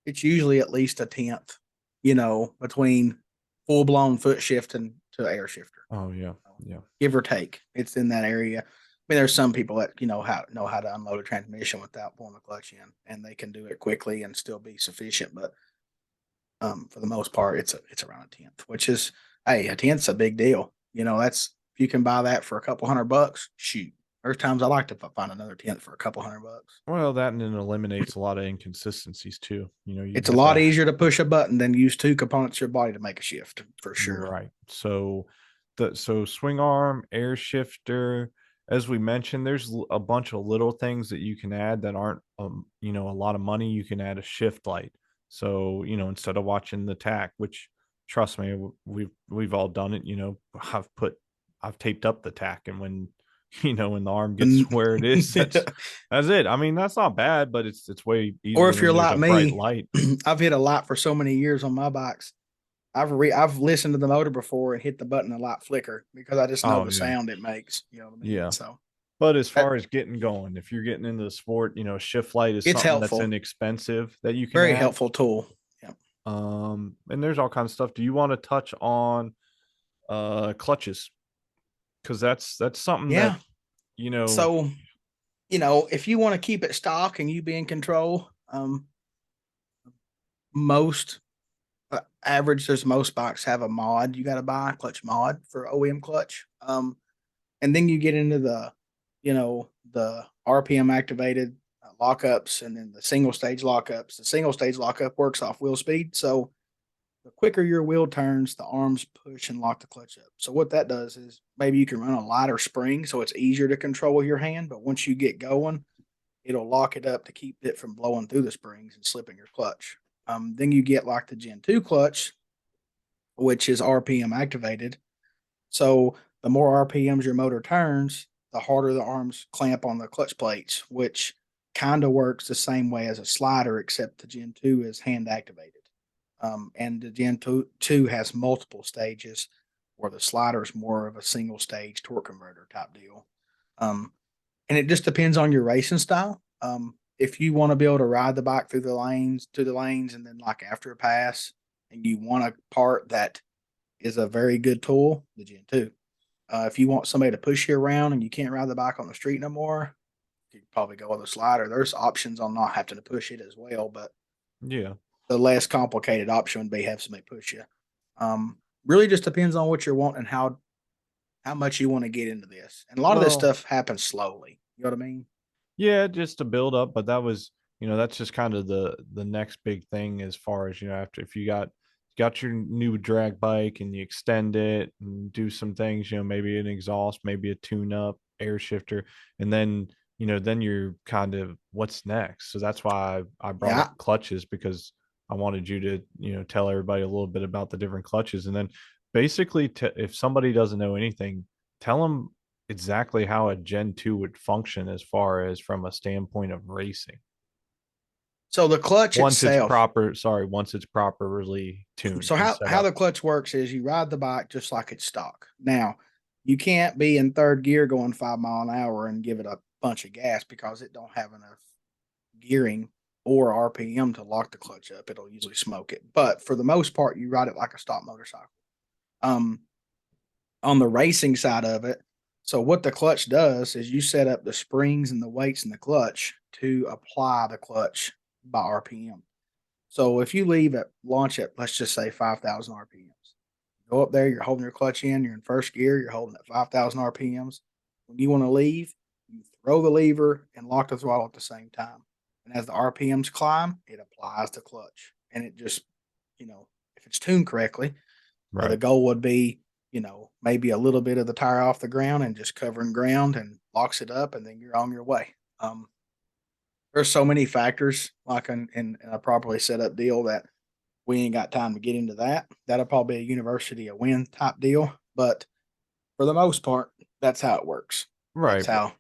it's usually at least a tenth, between full blown foot shift and to air shifter. Oh yeah, yeah, Give or take. It's in that area. I mean, there's some people that know how to unload a transmission without pulling the clutch in, and they can do it quickly and still be sufficient. But for the most part, it's around a tenth, which is, hey, a tenth's a big deal. That's, if you can buy that for a couple $100, shoot. There's times I like to find another tenth for a couple $100. well, that and it eliminates a lot of inconsistencies too. You It's a have lot to easier to push a button than use two components of your body to make a shift, for sure. right. So swing arm, air shifter, as we mentioned, there's a bunch of little things that you can add that aren't a lot of money. You can add a shift light. So, instead of watching the tack, which trust me, we've all done it, I've taped up the tack, and when when the arm gets where it is, that's it. I mean, that's not bad, but it's way Or easier if you're when there's like a bright me, light. I've hit a light for so many years on my bikes. I've listened to the motor before and hit the button and light flicker because I just know Oh the yeah. sound it makes. You know what I mean? Yeah. So But as that, far as getting going, if you're getting into the sport, shift light is it's something that's helpful. inexpensive that you can Very add. helpful tool. Yeah. And there's all kinds of stuff. Do you want to touch on clutches? Because that's something that, Yeah. you know, So if you want to keep it stock and you be in control, most average, there's most bikes have a mod. You got to buy a clutch mod for OEM clutch. And then you get into the RPM activated lockups and then the single stage lockups. The single stage lockup works off wheel speed. So the quicker your wheel turns, the arms push and lock the clutch up. So what that does is maybe you can run a lighter spring so it's easier to control with your hand. But once you get going, it'll lock it up to keep it from blowing through the springs and slipping your clutch. Then you get like the Gen 2 clutch, which is RPM activated. So the more RPMs your motor turns, the harder the arms clamp on the clutch plates, which kind of works the same way as a slider, except the Gen 2 is hand activated. And the Gen 2 has multiple stages, where the slider is more of a single stage torque converter type deal. And it just depends on your racing style. If you want to be able to ride the bike through the lanes, to the lanes, and then like after a pass, and you want a part that is a very good tool, the Gen 2. If you want somebody to push you around and you can't ride the bike on the street no more, you probably go with a slider. There's options on not having to push it as well, but Yeah. the less complicated option would be have somebody push you. Really just depends on what you're wanting and how much you want to get into this. And a lot of this Well, stuff happens slowly. You know what I mean? yeah, just to build up, but that was, that's just kind of the next big thing as far as, after if you got your new drag bike and you extend it and do some things, maybe an exhaust, maybe a tune up, air shifter, and then you're kind of what's next. So that's why I brought Yeah. up clutches, because I wanted you to, tell everybody a little bit about the different clutches. And then basically if somebody doesn't know anything, tell them exactly how a Gen 2 would function as far as from a standpoint of racing. So the clutch itself. Once it's properly tuned So and how set how up. the clutch works is you ride the bike just like it's stock. Now, you can't be in third gear going 5 mile an hour and give it a bunch of gas because it don't have enough gearing or RPM to lock the clutch up. It'll usually smoke it. But for the most part, you ride it like a stock motorcycle. Um, on the racing side of it, so what the clutch does is you set up the springs and the weights in the clutch to apply the clutch by RPM. So if you leave at launch at, let's just say 5,000 RPMs, go up there, you're holding your clutch in, you're in first gear, you're holding at 5,000 RPMs. When you want to leave, you throw the lever and lock the throttle at the same time. And as the RPMs climb, it applies the clutch. And it just, if it's tuned correctly, the Right. goal would be, maybe a little bit of the tire off the ground and just covering ground and locks it up, and then you're on your way. There's so many factors like in a properly set up deal that we ain't got time to get into that. That'll probably be a university a win type deal, but for the most part, that's how it works. That's Right. how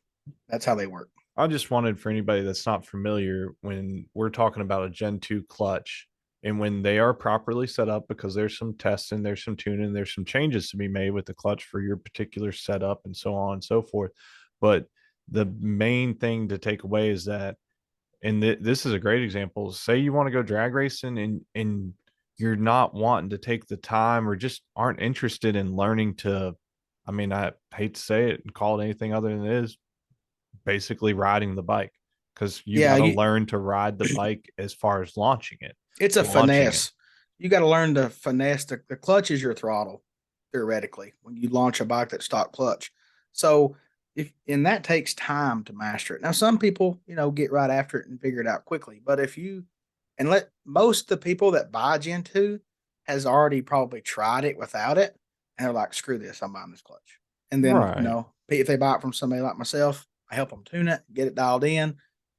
that's how they work. I just wanted, for anybody that's not familiar, when we're talking about a Gen 2 clutch and when they are properly set up, because there's some testing, there's some tuning, there's some changes to be made with the clutch for your particular setup and so on and so forth. But the main thing to take away is that, and this is a great example. Say you want to go drag racing and you're not wanting to take the time or just aren't interested in learning to, I mean, I hate to say it and call it anything other than it is, basically riding the bike, because you Yeah, got to learn to ride the bike as far as launching it. it's a Launching it. finesse. You got to learn to finesse the clutch is your throttle, theoretically, when you launch a bike that's stock clutch. So if and that takes time to master it. Now, some people, get right after it and figure it out quickly. But if you and let most of the people that buy Gen 2 has already probably tried it without it, and they're like, screw this, I'm buying this clutch. And then, Right. if they buy it from somebody like myself, I help them tune it, get it dialed in,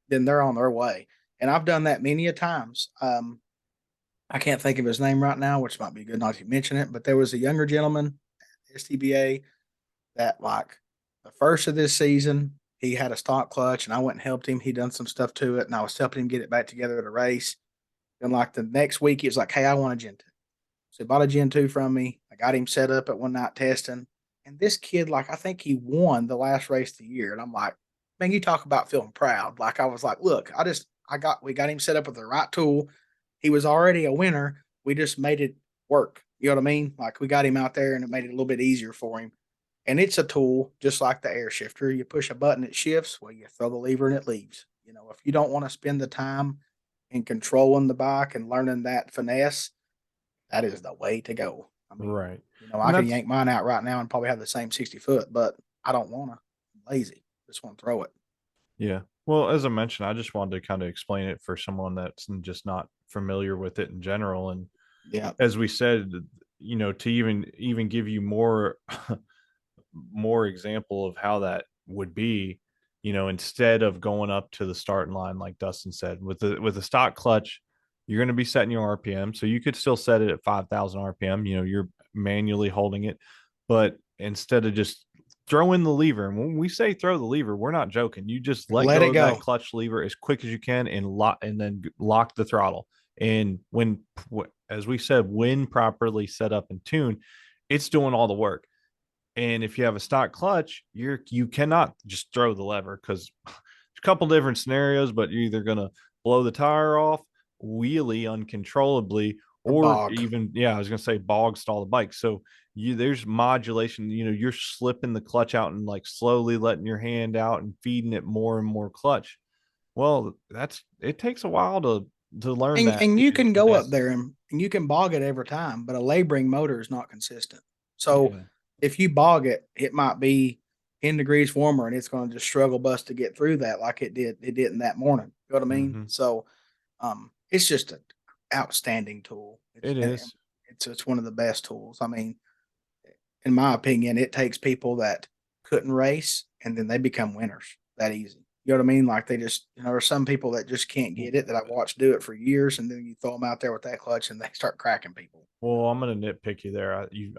then they're on their way. And I've done that many a times. I can't think of his name right now, which might be good not to mention it, but there was a younger gentleman at STBA that like the first of this season, he had a stock clutch and I went and helped him. He done some stuff to it and I was helping him get it back together at a race. And like the next week, he was like, hey, I want a Gen 2. So he bought a Gen 2 from me. I got him set up at one night testing. And this kid, like, I think he won the last race of the year. And I'm like, man, you talk about feeling proud. Like, I was like, look, we got him set up with the right tool. He was already a winner. We just made it work. You know what I mean? Like, we got him out there and it made it a little bit easier for him. And it's a tool just like the air shifter. You push a button, it shifts. Well, you throw the lever and it leaves. You know, if you don't want to spend the time in controlling the bike and learning that finesse, that is the way to go. I mean, Right. you know, I And could that's yank mine out right now and probably have the same 60 foot, but I don't want to. I'm lazy. Just want to throw it. Yeah. Well, as I mentioned, I just wanted to kind of explain it for someone that's just not familiar with it in general. And Yeah. as we said, to even give you more more example of how that would be, instead of going up to the starting line like Dustin said, with the stock clutch, you're going to be setting your RPM. So you could still set it at 5,000 RPM. You're manually holding it, but instead of just throw in the lever, and when we say throw the lever, we're not joking. You just let Let go it of that go. clutch lever as quick as you can and then lock the throttle. And as we said, when properly set up and tuned, it's doing all the work. And if you have a stock clutch, you cannot just throw the lever because there's a couple different scenarios, but you're either gonna blow the tire off, wheelie uncontrollably, Or or bog. even I was gonna say bog stall the bike. So there's modulation. You're slipping the clutch out and like slowly letting your hand out and feeding it more and more clutch. Well, it takes a while to learn that And you can go up finesse. there and you can bog it every time, but a laboring motor is not consistent. So Yeah. if you bog it, it might be 10 degrees warmer and it's going to just struggle bus to get through that like it did in that morning. You know what I mean? Mm-hmm. So it's just an outstanding tool. It is. It's one of the best tools. I mean, in my opinion, it takes people that couldn't race and then they become winners that easy. You know what I mean? Like they just, there's some people that just can't get it that I've watched do it for years, and then you throw them out there with that clutch and they start cracking people. Well, I'm gonna nitpick you there. You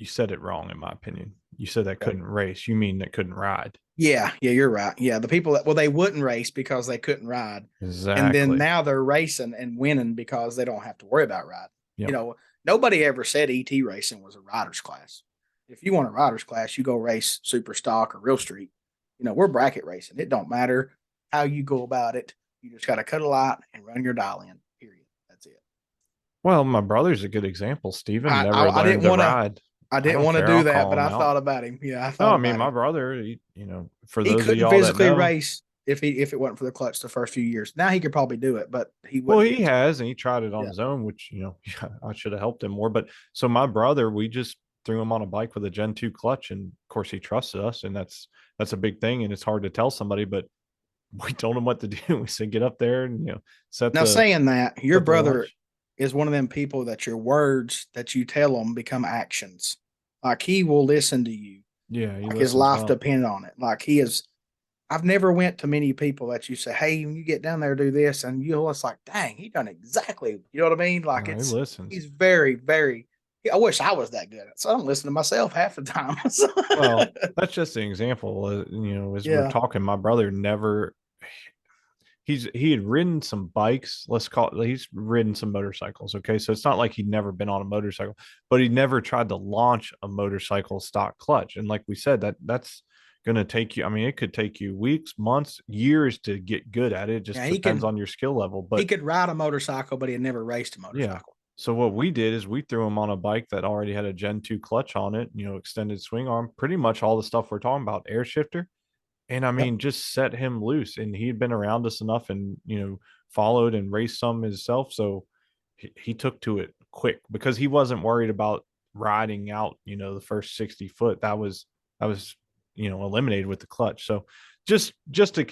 said it wrong in my opinion. You said that Okay. couldn't race. You mean that couldn't ride. Yeah, you're right. Yeah, the people that, well, they wouldn't race because they couldn't ride, and then Exactly. now they're racing and winning because they don't have to worry about riding. You Yep. know, nobody ever said ET racing was a riders class. If you want a riders class, you go race super stock or real street. We're bracket racing. It don't matter how you go about it. You just got to cut a light and run your dial in. Period. That's it. Well, my brother's a good example. Steven I never I, I learned didn't to want to. ride. I I didn't don't want to care. I'll do that, call but him I out. thought about him. Yeah, I No, thought I mean about my him. brother. For He those of couldn't y'all that physically know, race if it wasn't for the clutch the first few years. Now he could probably do it, but he well, wouldn't he get as good. has, and he tried it on Yeah. his own, which I should have helped him more. But so my brother, we just threw him on a bike with a Gen 2 clutch, and of course he trusted us, and that's a big thing, and it's hard to tell somebody, but we told him what to do. We said get up there and set Now, the saying that, your set the brother launch. is one of them people that your words that you tell him become actions. Like he will listen to you. Yeah, he Like his listens life well. depended on it. Like he is. I've never went to many people that you say, "Hey, when you get down there, do this," and you'll it's like, "Dang, he done exactly." You know what I mean? Like No, he he's listens. very, very. I wish I was that good at it. So I'm listening to myself half the time. So, Well, that's just an example. As we're yeah, talking, my brother never. He had ridden some bikes. Let's call it. He's ridden some motorcycles. Okay, so it's not like he'd never been on a motorcycle, but he never tried to launch a motorcycle stock clutch. And like we said, that's going to take you. I mean, it could take you weeks, months, years to get good at it. It just yeah, depends on your skill level. he But could ride a motorcycle, but he had never raced a yeah. motorcycle. So what we did is we threw him on a bike that already had a Gen 2 clutch on it, extended swing arm, pretty much all the stuff we're talking about, air shifter. And I Yep. mean, just set him loose. And he'd been around us enough and, followed and raced some himself. So he took to it quick because he wasn't worried about riding out, the first 60 foot. That was, eliminated with the clutch. So just a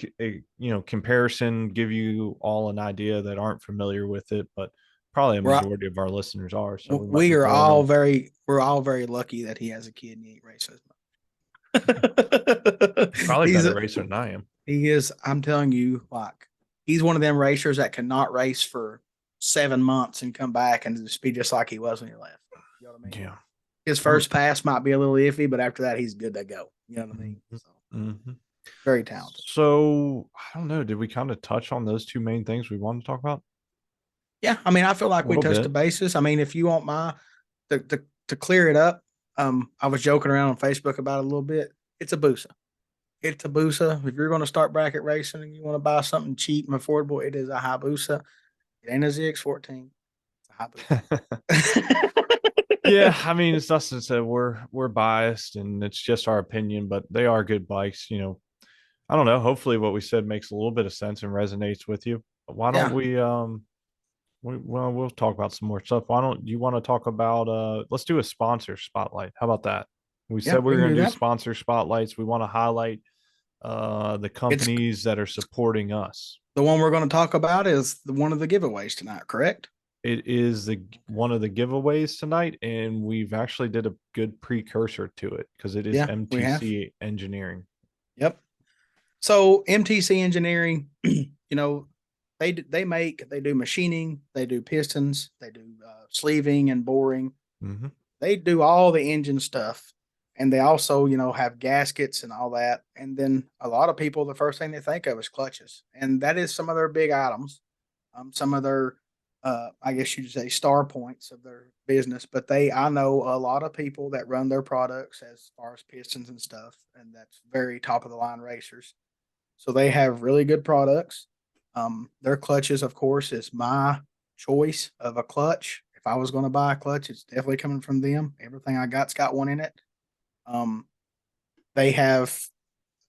comparison, give you all an idea that aren't familiar with it, but probably a We're majority of our listeners are. So we might we be are throwing all them. very lucky that he has a kid and he ain't racing He's as much. probably better racer than I am. He is. I'm telling you, like he's one of them racers that cannot race for 7 months and come back and just be just like he was when he left. You know what I mean? Yeah. His I'm, first pass might be a little iffy, but after that, he's good to go. You know what I mean? Mhm. So Mhm. very talented. So I don't know. Did we kind of touch on those two main things we wanted to talk about? Yeah, I mean, I feel A like we little touched the bit. bases. I mean, if you want my to clear it up, I was joking around on Facebook about it a little bit. It's a Busa. It's a Busa. If you're going to start bracket racing and you want to buy something cheap and affordable, it is a Hayabusa. It ain't a ZX14. It's a Hayabusa. Yeah, I mean, as Dustin said, we're biased and it's just our opinion, but they are good bikes. I don't know. Hopefully, what we said makes a little bit of sense and resonates with you. Why don't Yeah. well, we'll talk about some more stuff. Why don't you want to talk about let's do a sponsor spotlight. How about that? We Yeah, said we we were can going do to do that. sponsor spotlights. We want to highlight the It's companies that are supporting us. the one we're going to talk about is the one of the giveaways tonight, correct? It is the one of the giveaways tonight, and we've actually did a good precursor to it because it is Yeah, we have. MTC Engineering. Yep. So MTC Engineering, they do machining, they do pistons, they do sleeving and boring. Mm-hmm. They do all the engine stuff, and they also have gaskets and all that. And then a lot of people, the first thing they think of is clutches, and that is some of their big items, some of their I guess you'd say star points of their business. But I know a lot of people that run their products as far as pistons and stuff, and that's very top of the line racers. So they have really good products. Their clutches, of course, is my choice of a clutch. If I was going to buy a clutch, it's definitely coming from them. Everything I got's got one in it. Um, they have,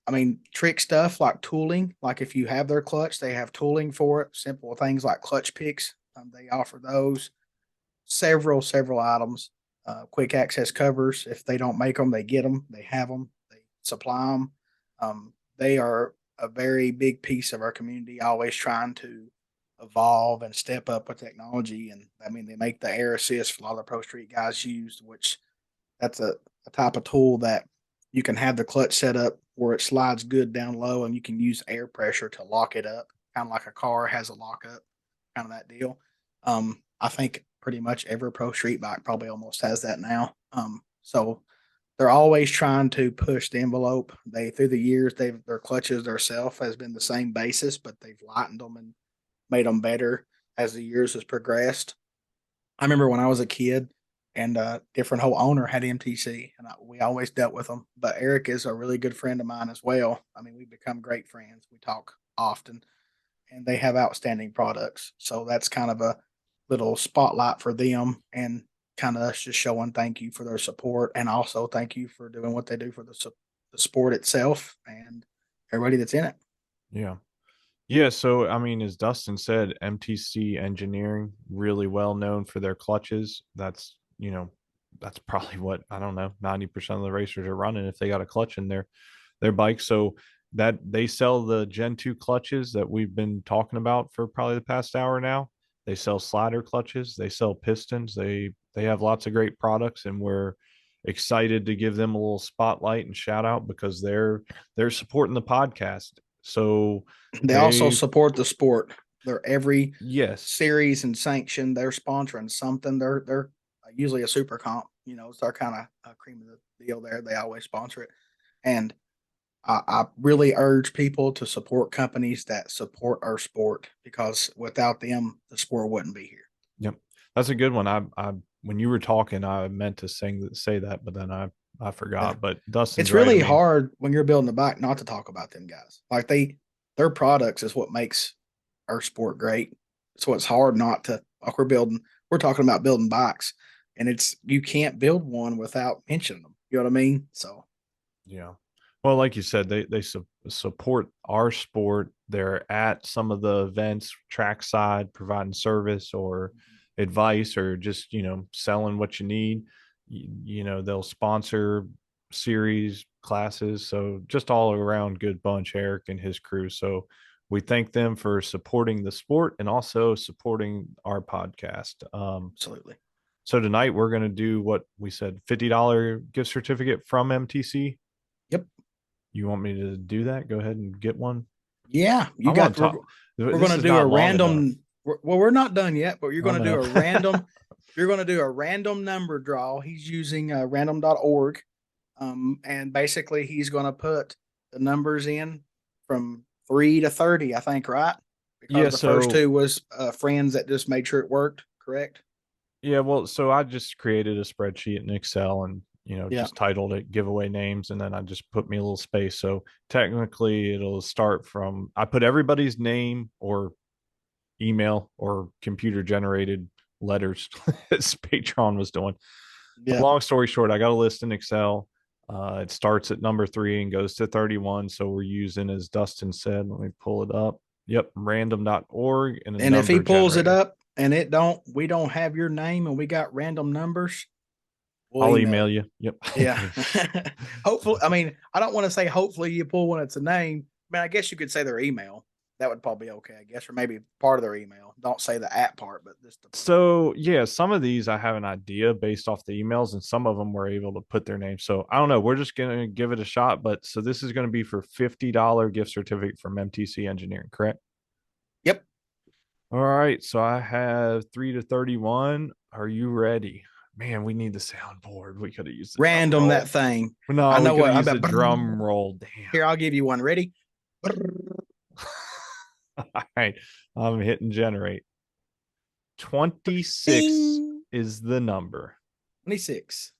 I mean, trick stuff like tooling. Like if you have their clutch, they have tooling for it. Simple things like clutch picks. They offer those. Several items. Quick access covers. If they don't make them, they get them. They have them. They supply them. They are a very big piece of our community, always trying to evolve and step up with technology. And I mean, they make the air assist a lot of the pro street guys use, which that's a type of tool that you can have the clutch set up where it slides good down low and you can use air pressure to lock it up, kind of like a car has a lockup, kind of that deal. I think pretty much every pro street bike probably almost has that now. So they're always trying to push the envelope. They through the years, their clutches themselves has been the same basis, but they've lightened them and made them better as the years has progressed. I remember when I was a kid and different whole owner had MTC, and we always dealt with them. But Eric is a really good friend of mine as well. I mean, we've become great friends. We talk often, and they have outstanding products. So that's kind of a little spotlight for them, and kind of us just showing thank you for their support, and also thank you for doing what they do for the sport itself and everybody that's in it. Yeah. Yeah, so I mean, as Dustin said, MTC Engineering, really well known for their clutches. That's probably what, I don't know, 90% of the racers are running if they got a clutch in their bike. So that they sell the Gen 2 clutches that we've been talking about for probably the past hour now. They sell slider clutches, they sell pistons, they have lots of great products, and we're excited to give them a little spotlight and shout out because they're supporting the podcast. So They also they support the sport. They're every yes. series and sanction. They're sponsoring something. They're usually a super comp. It's our kind of cream of the deal there. They always sponsor it, and I really urge people to support companies that support our sport because without them, the sport wouldn't be here. Yep. That's a good one. I when you were talking, I meant to say that, but then I Yeah. forgot. But Dustin's It's right. I really mean, hard when you're building a bike not to talk about them guys. Like their products is what makes our sport great. So it's hard not to, like we're talking about building bikes, and you can't build one without mentioning them. You know what I mean? So yeah. Well, like you said, they support our sport. They're at some of the events, trackside, providing service or advice, or just selling what you need. They'll sponsor series classes, so just all around good bunch. Eric and his crew. So we thank them for supporting the sport and also supporting our podcast. absolutely. So tonight we're going to do what we said, $50 gift certificate from MTC. Yep. You want me to do that? Go ahead and get one. Yeah, I you want got. to talk. We're This going to is do a not long enough. random. Well, we're not done yet, but you're I going to do know. a random. You're going to do a random number draw. He's using random.org. And basically, he's going to put the numbers in from 3 to 30, I think, right? Because Yeah. the first So two was friends that just made sure it worked, correct? yeah. Well, so I just created a spreadsheet in Excel and Yeah. just titled it giveaway names, and then I just put me a little space. So technically, it'll start from I put everybody's name or email or computer generated letters as Patreon was doing. But Yeah. long story short, I got a list in Excel. It starts at number 3 and goes to 31. So we're using, as Dustin said, let me pull it up. Yep, random.org and a And if he number pulls it generator. up and we don't have your name and we got random numbers, we'll I'll email email you. you. Yep. Yeah. Hopefully, I mean, I don't want to say hopefully you pull one that's a name. I mean, I guess you could say their email. That would probably be okay, I guess, or maybe part of their email. Don't say the at part, but just the So yeah, some of these I have an idea based off the emails, and some of them were able to put their name. So I don't know. We're just gonna give it a shot. But so this is gonna be for $50 gift certificate from MTC Engineering, correct? Yep. All right. So I have 3 to 31. Are you ready? Man, we need the soundboard. We could have used the drum Random roll. that thing. I No, we know could what have I used bet. the drum roll. Damn. Here, I'll give you one. Ready? All right. I'm hitting generate. 26 Ding. is the number, 26.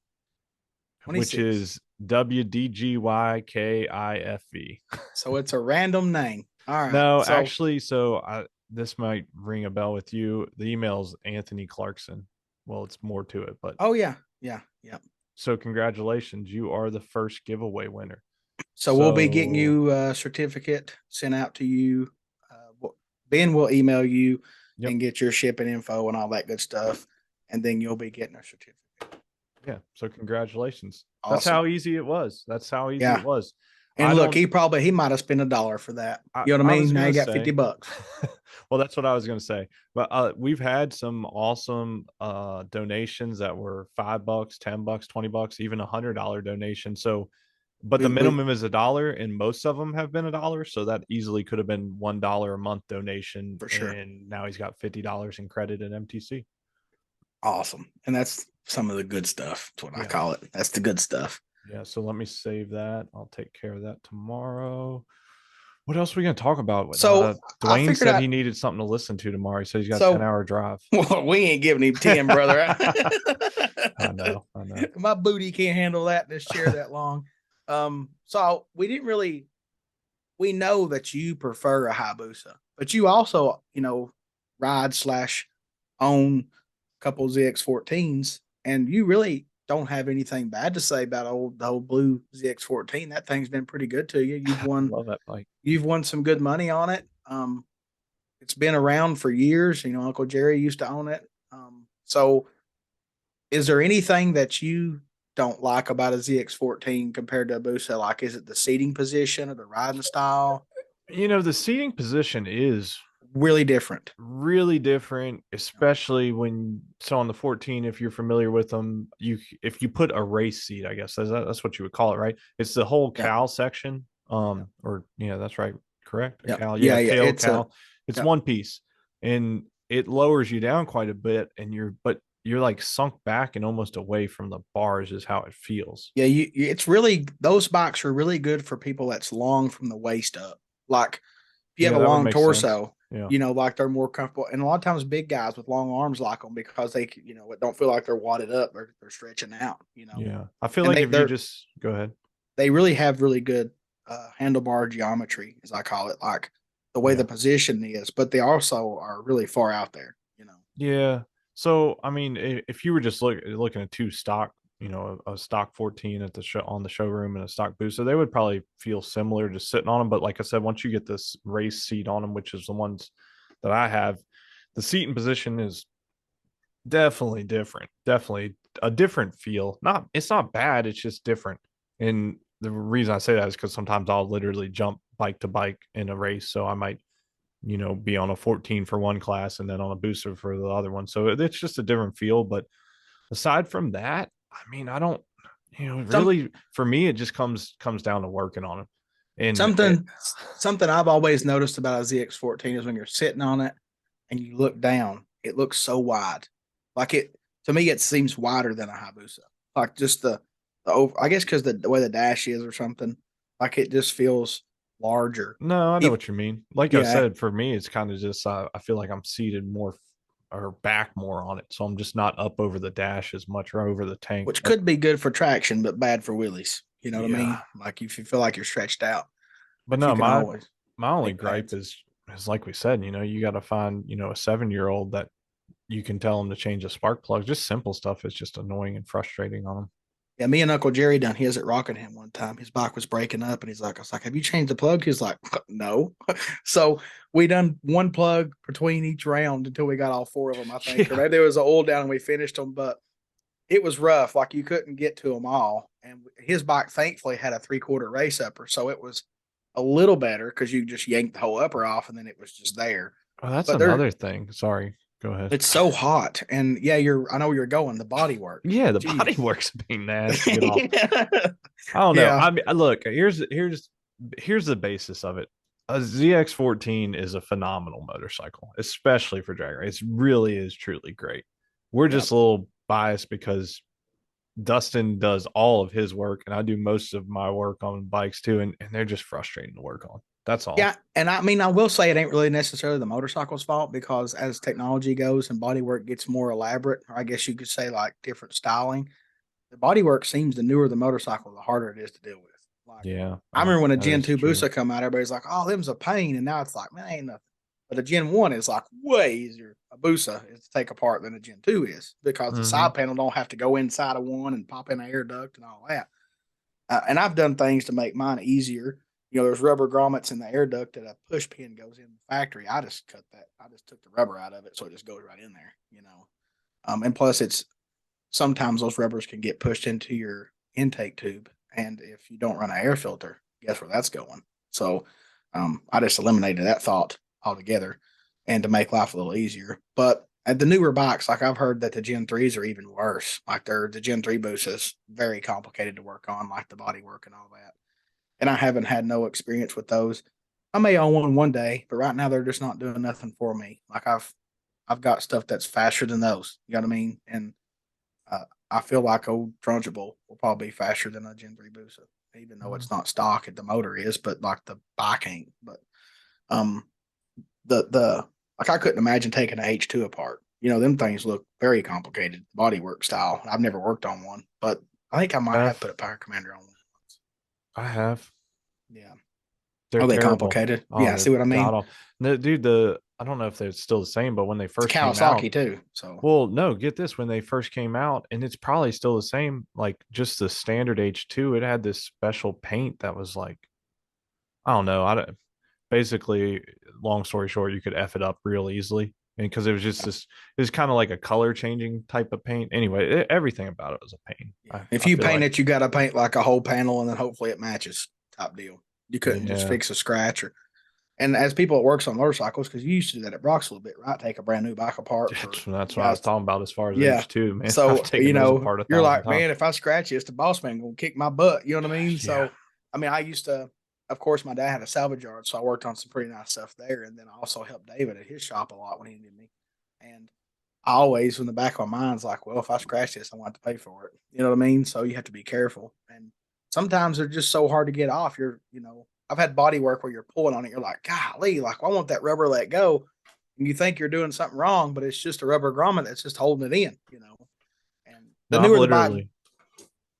which 26. is WDGYKIFE. So it's a random name. All right. No, So, actually, this might ring a bell with you. The email's Anthony Clarkson. Well, it's more to it, but oh, yeah. Yeah. Yeah. so congratulations. You are the first giveaway winner. So we'll be getting So, you a certificate sent out to you. Ben will email you yep. and get your shipping info and all that good stuff. And then you'll be getting a certificate. Yeah. So congratulations. That's Awesome. how easy it was. That's how easy it Yeah. was. And I look, don't he might have spent $1 for that. You know what I I was mean? Now gonna you got 50 say, bucks. well, that's what I was gonna say. But we've had some awesome donations that were $5, $10, $20, even $100 donation. So, but the We minimum is $1, and most of them have been $1. So that easily could have been $1 a month donation, for sure. and now he's got $50 in credit at MTC. Awesome. And that's some of the good stuff. That's what I Yeah, call it. That's the good stuff. yeah. So let me save that. I'll take care of that tomorrow. What else are we gonna talk about? So I Dwayne figured said out. he needed something to listen to tomorrow. He said he's got a 10 So hour drive. well, we ain't giving him 10, brother. I know, I know. My booty can't handle that in this chair that long. So we didn't really we know that you prefer a Hayabusa, but you also, ride slash own a couple ZX14s, and you really don't have anything bad to say about the old blue ZX14. That thing's been pretty good to you. I love that bike. You've won some good money on it. It's been around for years. Uncle Jerry used to own it. So is there anything that you don't like about a ZX14 compared to a Busa? Like, is it the seating position or the riding style? The seating position is Really different. really different, especially on the 14, if you're familiar with them, if you put a race seat, I guess that's what you would call it, right? It's the whole Yeah. cowl section. Yeah. Or yeah, that's right. Correct. A Yeah. cowl. Yeah. Yeah, Yeah. tail cowl. It's Yeah. one piece, and it lowers you down quite a bit, and you're like sunk back and almost away from the bars is how it feels. Yeah. It's really, those bikes are really good for people that's long from the waist up. Like, if you have Yeah, a that would long make sense. torso, Yeah. like they're more comfortable. And a lot of times big guys with long arms like them because they, don't feel like they're wadded up or they're stretching out. Yeah. I feel And like if you just go ahead. they really have really good handlebar geometry, as I call it, like the way the Yeah. position is, but they also are really far out there. Yeah. So, I mean, if you were just looking at two stock, a stock 14 at the show on the showroom and a stock Busa, they would probably feel similar just sitting on them. But like I said, once you get this race seat on them, which is the ones that I have, the seating position is definitely different. Definitely a different feel. It's not bad. It's just different. And the reason I say that is because sometimes I'll literally jump bike to bike in a race. So I might be on a 14 for one class and then on a booster for the other one. So it's just a different feel. But aside from that, I mean, I don't, Some really for me, it just comes down to working on them. And something something I've always noticed about a ZX14 is when you're sitting on it and you look down, it looks so wide. Like it to me, it seems wider than a Hayabusa. Like just the over, I guess because the way the dash is or something. Like it just feels larger. no, I know Even, what you mean. Like I yeah, said, for me, it's kind of just I feel like I'm seated more or back more on it. So I'm just not up over the dash as much or over the tank. which could be good for traction, but bad for wheelies. You know what I Yeah. mean? Like if you feel like you're stretched out, But but you no, can my only make gripe pads. is like we said, you got to find, a 7-year-old that you can tell them to change a spark plug. Just simple stuff is just annoying and frustrating on them. Yeah, me and Uncle Jerry done his at Rockingham one time. His bike was breaking up, and I was like, "Have you changed the plug?" He's like, "No." So we done one plug between each round until we got all four of them, I think, or Yeah. maybe there was an oil down and we finished them, but it was rough. Like you couldn't get to them all. And his bike thankfully had a 3/4 race upper, so it was a little better because you just yanked the whole upper off and then it was just there. Oh, that's But there, another thing. Sorry. Go ahead. it's so hot, and yeah, I know where you're going. The body work, Yeah, the body jeez. works being ass to get off. I don't know. Yeah, I mean, look, here's the basis of it. A ZX14 is a phenomenal motorcycle, especially for drag race. It really is truly great. We're yeah. just a little biased because Dustin does all of his work and I do most of my work on bikes too, and they're just frustrating to work on. That's all. Yeah, and I mean, I will say it ain't really necessarily the motorcycle's fault because as technology goes and bodywork gets more elaborate, or I guess you could say like different styling, the bodywork seems the newer the motorcycle, the harder it is to deal with. Like Yeah, I remember when a that Gen is 2 true. Busa come out, everybody's like, "Oh, them's a pain," and now it's like, man, ain't nothing. But a Gen 1 is like way easier. A Busa is to take apart than a Gen 2 is because the Hmm. side panel don't have to go inside of one and pop in an air duct and all that. And I've done things to make mine easier. You know, there's rubber grommets in the air duct that a push pin goes in the factory. I just cut that. I just took the rubber out of it, so it just goes right in there. You know, and plus it's sometimes those rubbers can get pushed into your intake tube, and if you don't run an air filter, guess where that's going. So, I just eliminated that thought altogether, and to make life a little easier. But at the newer bikes, like I've heard that the Gen 3s are even worse. Like they're the Gen 3 Busas, very complicated to work on, like the body work and all that. And I haven't had no experience with those. I may own one day, but right now they're just not doing nothing for me. Like I've got stuff that's faster than those. You know what I mean? And I feel like old Trunchbull will probably be faster than a Gen 3 Busa, even though it's not stock. The motor is, but like the bike ain't. But um, the like I couldn't imagine taking an H2 apart. You know, them things look very complicated, bodywork style. I've never worked on one, but I think I might have Have put a Power Commander on one once. I have. Yeah. They're Are they terrible. complicated? Oh, Yeah. they're See what I god mean? awful. The dude, the I don't know if they're still the same, but when they It's a first came out, Kawasaki too. So well, no, get this, when they first came out, and it's probably still the same, like just the standard H2, it had this special paint that was like, I don't know, I don't basically, long story short, you could F it up real easily. And because it was just this, it was kind of like a color changing type of paint. Anyway, everything about it was a pain. yeah, if I you feel paint like, it, you got to paint like a whole panel, and then hopefully it matches. Top deal. You couldn't just yeah, fix a scratch or. And as people that works on motorcycles, because you used to do that at Brock's a little bit, right? Take a brand new bike apart for that's what I was guys. talking about as far as Yeah. H2, man. I've So, taken those apart a you're thousand like, man, times. if I scratch this, the boss man gonna kick my butt. You know what I mean? Yeah. So, I mean, I used to, of course, my dad had a salvage yard, so I worked on some pretty nice stuff there. And then I also helped David at his shop a lot when he needed me. And I always, in the back of my mind's like, well, if I scratch this, I want to pay for it. You know what I mean? So you have to be careful. And sometimes they're just so hard to get off. I've had body work where you're pulling on it. You're like, golly, like, I want that rubber let go. And you think you're doing something wrong, but it's just a rubber grommet that's just holding it in. And No, I've literally,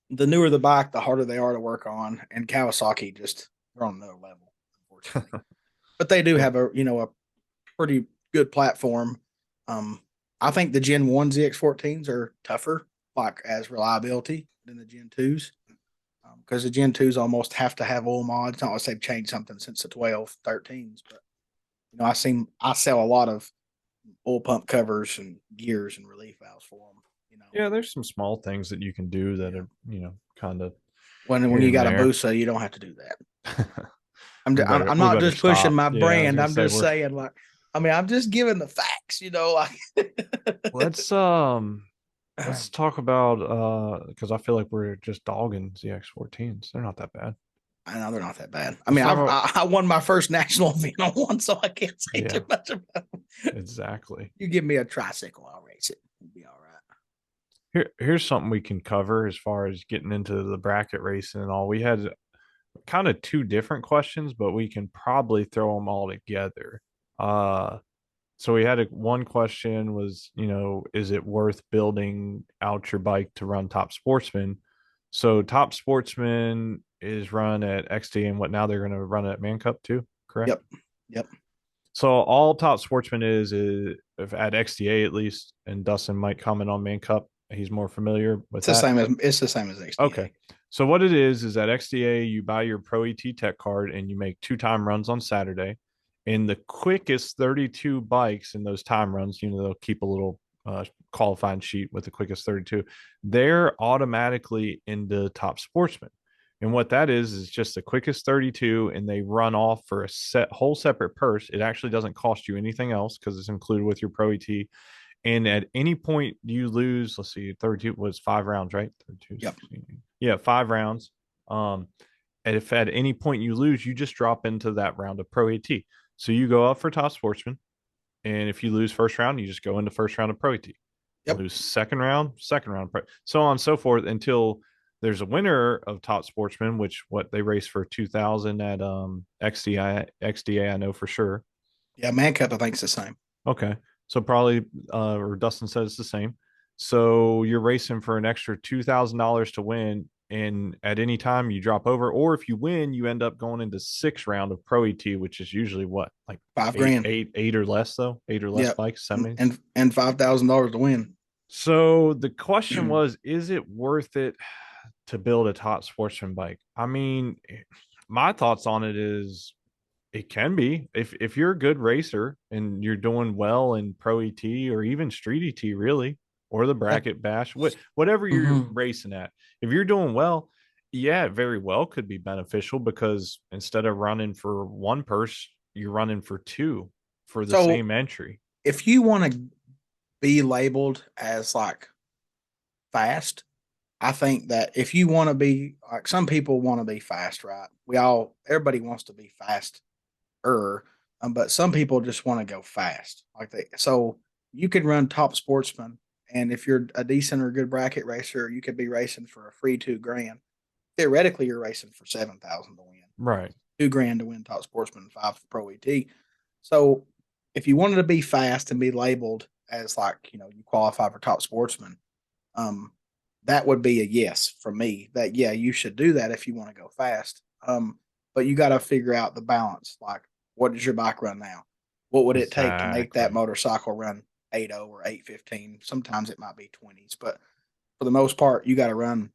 the newer the bike, the harder they are to work on. And Kawasaki just, they're on another level, unfortunately. But they do yeah, have a pretty good platform. Um, I think the Gen 1 ZX14s are tougher, like as reliability than the Gen 2s. Because the Gen 2s almost have to have oil mods. Not unless they've changed something since the 12, 13s, but I sell a lot of oil pump covers and gears and relief valves for them. yeah, there's some small things that you can do that Yeah. are, kind of When here you and got a there. Busa, you don't have to do that. We I'm not better just pushing stop. my Yeah, I was brand. gonna I'm say just saying like, I mean, I'm just giving the facts. Like let's let's talk about because I feel like we're just dogging ZX14s. They're not that bad. I know they're not that bad. I Let's mean, talk about I won my first national event on one, so I can't say too yeah, much about it. exactly. You give me a tricycle, I'll race it. It'll be all right. Here's something we can cover as far as getting into the bracket racing and all. We had kind of two different questions, but we can probably throw them all together. Uh, so we had one question was, is it worth building out your bike to run Top Sportsman? So Top Sportsman is run at XD, and what now they're going to run it at Man Cup too, correct? Yep. Yep. So all Top Sportsman is if at XDA at least, and Dustin might comment on Man Cup. He's more familiar with that. It's the same as Okay. XDA. So what it is at XDA, you buy your Pro ET Tech card and you make two time runs on Saturday. And the quickest 32 bikes in those time runs, they'll keep a little qualifying sheet with the quickest 32. They're automatically into Top Sportsman. And what that is just the quickest 32, and they run off for a whole separate purse. It actually doesn't cost you anything else because it's included with your Pro ET. And at any point you lose, let's see, 32 was 5 rounds, right? 32, Yep. 16. Yeah, 5 rounds. And if at any point you lose, you just drop into that round of Pro AT. So you go up for Top Sportsman. And if you lose first round, you just go into first round of Pro AT. Yep. Lose second round, so on and so forth until there's a winner of Top Sportsman, which what they race for 2000 at XDA, I know for sure. Yeah, Man Cup I think it's the same. Okay. So probably, or Dustin says it's the same. So you're racing for an extra $2,000 to win. And at any time you drop over, or if you win, you end up going into 6 round of Pro ET, which is usually what, like 5 grand. eight or less though, 8 or less Yep. bikes, And semis. and $5,000 to win. So the question was, is it worth it to build a Top Sportsman bike? I mean, my thoughts on it is it can be if you're a good racer and you're doing well in Pro ET or even Street ET, really, or the Yeah. bracket bash, whatever you're Mm-hmm. racing at. If you're doing well, yeah, it very well could be beneficial because instead of running for one purse, you're running for two for the So same entry. if you want to be labeled as like fast, I think that if you want to be like some people want to be fast, right? Everybody wants to be fast, but some people just want to go fast. So you could run Top Sportsman, and if you're a decent or good bracket racer, you could be racing for a free 2 grand. Theoretically, you're racing for 7,000 to win, Right. 2 grand to win Top Sportsman, and 5 for Pro ET. So if you wanted to be fast and be labeled as like you qualify for Top Sportsman, um, that would be a yes for me. That yeah, you should do that if you want to go fast. But you got to figure out the balance. Like, what does your bike run now? What would it take to make that Exactly. motorcycle run 8.0 or 8.15? Sometimes it might be 20s, but for the most part, you got to run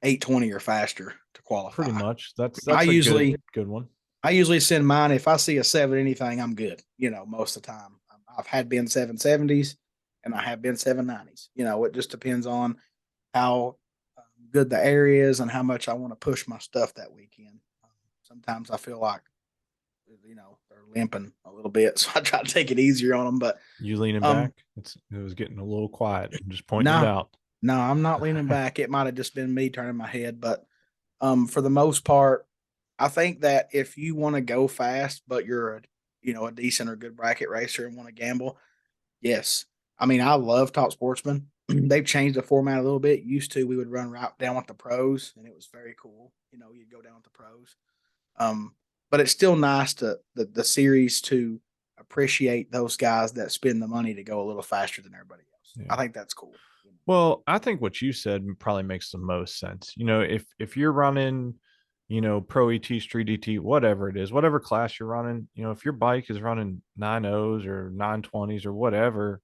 8.20 or faster to Pretty qualify. much. That's I that's a usually good one. I usually send mine if I see a seven anything, I'm good. Most of the time. I've had been 770s and I have been 790s. It just depends on how good the area is and how much I want to push my stuff that weekend. Sometimes I feel like they're limping a little bit, so I try to take it easier on them. But You leaning um, back? It was getting a little quiet. I'm just pointing it no, out. no, I'm not leaning back. It might have just been me turning my head, but for the most part, I think that if you want to go fast, but you're a decent or good bracket racer and want to gamble, yes. I mean, I love Top Sportsman. They've changed the format a little bit. Used to, we would run right down with the pros, and it was very cool. You'd go down with the pros. Um, but it's still nice the series to appreciate those guys that spend the money to go a little faster than everybody else. Yeah. I think that's cool. Well, I think what you said probably makes the most sense. If you're running, Pro ET, Street ET, whatever it is, whatever class you're running, if your bike is running 9.0s or 920s or whatever,